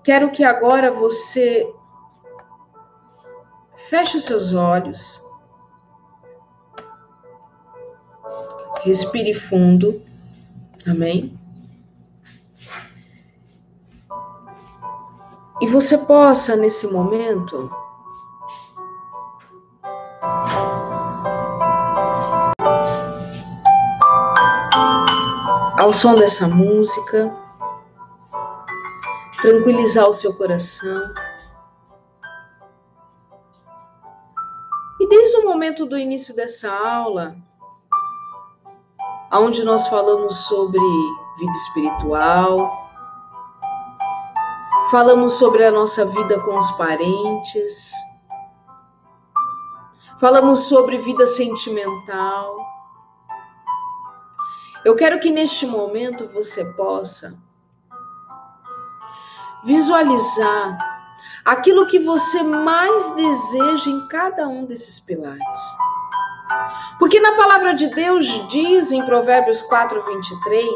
Quero que agora você feche os seus olhos. Respire fundo. Amém? E você possa, nesse momento, ao som dessa música, tranquilizar o seu coração. E desde o momento do início dessa aula, onde nós falamos sobre vida espiritual, falamos sobre a nossa vida com os parentes, falamos sobre vida sentimental. Eu quero que neste momento você possa visualizar aquilo que você mais deseja em cada um desses pilares. Porque na palavra de Deus diz em Provérbios 4:23,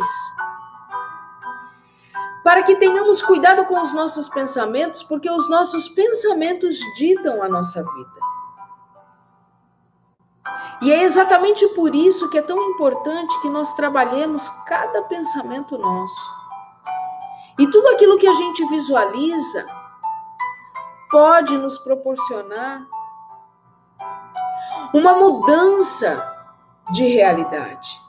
para que tenhamos cuidado com os nossos pensamentos, porque os nossos pensamentos ditam a nossa vida. E é exatamente por isso que é tão importante que nós trabalhemos cada pensamento nosso. E tudo aquilo que a gente visualiza, pode nos proporcionar uma mudança de realidade.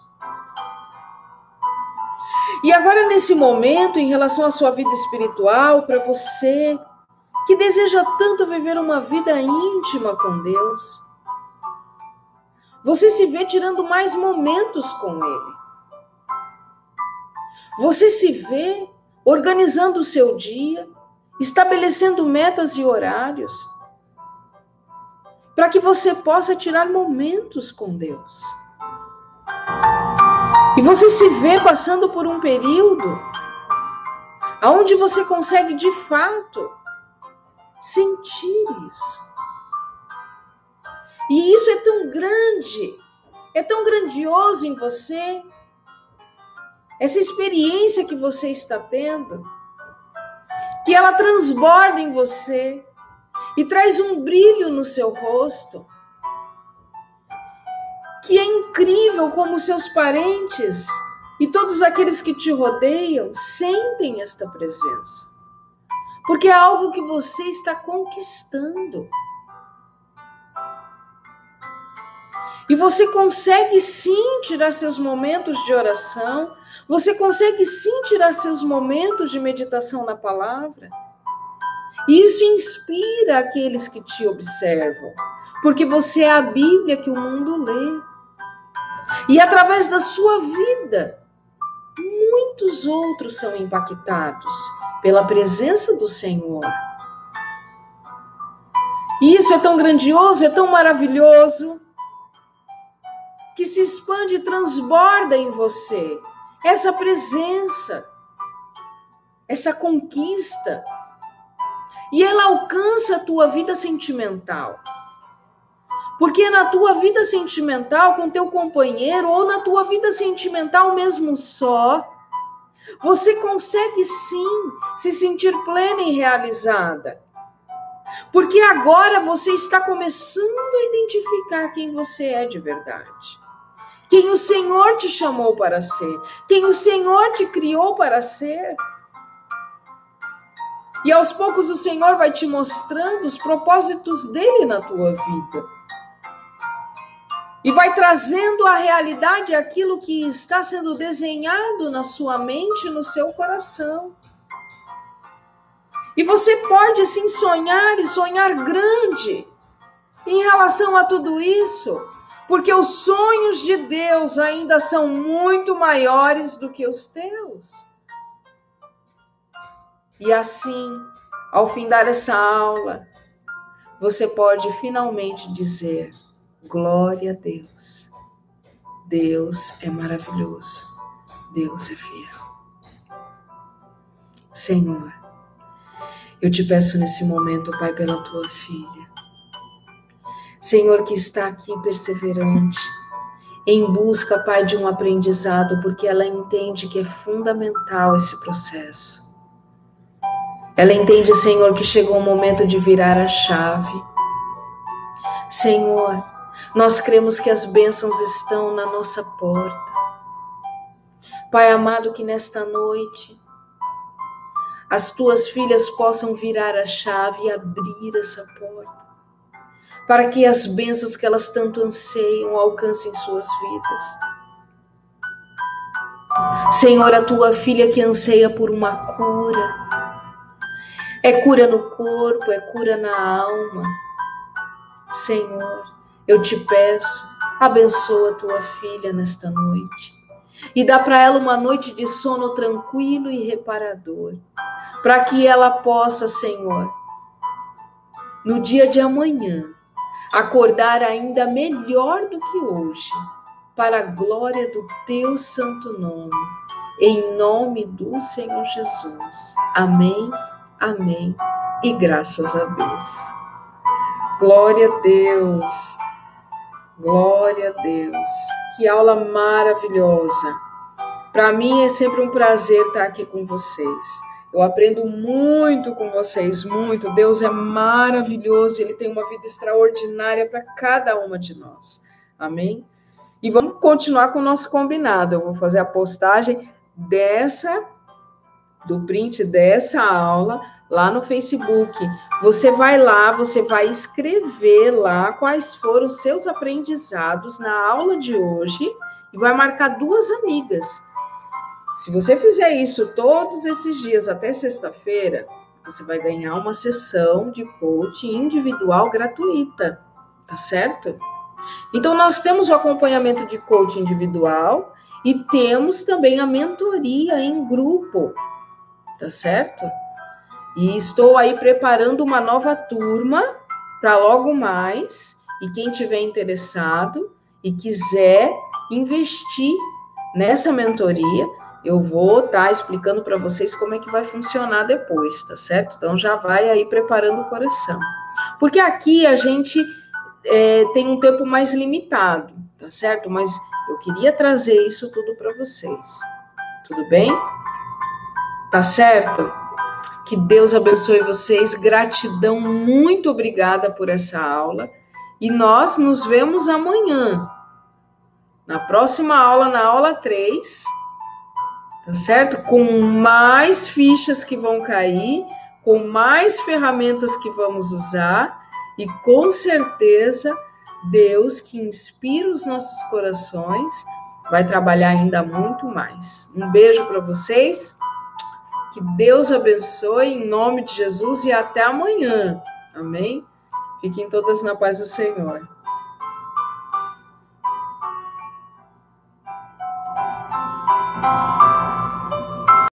E agora, nesse momento, em relação à sua vida espiritual, para você que deseja tanto viver uma vida íntima com Deus, você se vê tirando mais momentos com Ele. Você se vê organizando o seu dia, estabelecendo metas e horários, para que você possa tirar momentos com Deus. E você se vê passando por um período onde você consegue, de fato, sentir isso. E isso é tão grande, é tão grandioso em você, essa experiência que você está tendo, que ela transborda em você e traz um brilho no seu rosto, que é incrível como seus parentes e todos aqueles que te rodeiam sentem esta presença. Porque é algo que você está conquistando. E você consegue sim tirar seus momentos de oração, você consegue sim tirar seus momentos de meditação na palavra. E isso inspira aqueles que te observam, porque você é a Bíblia que o mundo lê. E através da sua vida, muitos outros são impactados pela presença do Senhor. E isso é tão grandioso, é tão maravilhoso, que se expande e transborda em você essa presença, essa conquista. E ela alcança a tua vida sentimental. Porque na tua vida sentimental com teu companheiro, ou na tua vida sentimental mesmo só, você consegue sim se sentir plena e realizada. Porque agora você está começando a identificar quem você é de verdade. Quem o Senhor te chamou para ser. Quem o Senhor te criou para ser. E aos poucos o Senhor vai te mostrando os propósitos dele na tua vida. E vai trazendo à realidade aquilo que está sendo desenhado na sua mente e no seu coração. E você pode assim sonhar e sonhar grande em relação a tudo isso, porque os sonhos de Deus ainda são muito maiores do que os teus. E assim, ao findar essa aula, você pode finalmente dizer: glória a Deus. Deus é maravilhoso. Deus é fiel. Senhor, eu te peço nesse momento, Pai, pela tua filha. Senhor, que está aqui perseverante, em busca, Pai, de um aprendizado, porque ela entende que é fundamental esse processo. Ela entende, Senhor, que chegou o momento de virar a chave. Senhor, nós cremos que as bênçãos estão na nossa porta. Pai amado, que nesta noite as tuas filhas possam virar a chave e abrir essa porta, para que as bênçãos que elas tanto anseiam alcancem suas vidas. Senhor, a tua filha que anseia por uma cura, é cura no corpo, é cura na alma. Senhor, eu te peço, abençoa a tua filha nesta noite e dá para ela uma noite de sono tranquilo e reparador, para que ela possa, Senhor, no dia de amanhã, acordar ainda melhor do que hoje, para a glória do teu santo nome, em nome do Senhor Jesus. Amém, amém e graças a Deus. Glória a Deus, glória a Deus. Que aula maravilhosa. Para mim é sempre um prazer estar aqui com vocês. Eu aprendo muito com vocês, muito. Deus é maravilhoso, Ele tem uma vida extraordinária para cada uma de nós. Amém? E vamos continuar com o nosso combinado. Eu vou fazer a postagem do print dessa aula lá no Facebook. Você vai lá, você vai escrever lá quais foram os seus aprendizados na aula de hoje e vai marcar 2 amigas. Se você fizer isso todos esses dias até sexta-feira, você vai ganhar uma sessão de coaching individual gratuita, tá certo? Então, nós temos o acompanhamento de coaching individual e temos também a mentoria em grupo, tá certo? E estou aí preparando uma nova turma para logo mais, e quem tiver interessado e quiser investir nessa mentoria, eu vou estar explicando para vocês como é que vai funcionar depois, tá certo? Então, já vai aí preparando o coração. Porque aqui a gente tem um tempo mais limitado, tá certo? Mas eu queria trazer isso tudo para vocês. Tudo bem? Tá certo? Que Deus abençoe vocês. Gratidão, muito obrigada por essa aula. E nós nos vemos amanhã, na próxima aula, na aula 3, tá certo? Com mais fichas que vão cair, com mais ferramentas que vamos usar. E com certeza, Deus, que inspira os nossos corações, vai trabalhar ainda muito mais. Um beijo para vocês, que Deus abençoe em nome de Jesus e até amanhã. Amém? Fiquem todas na paz do Senhor.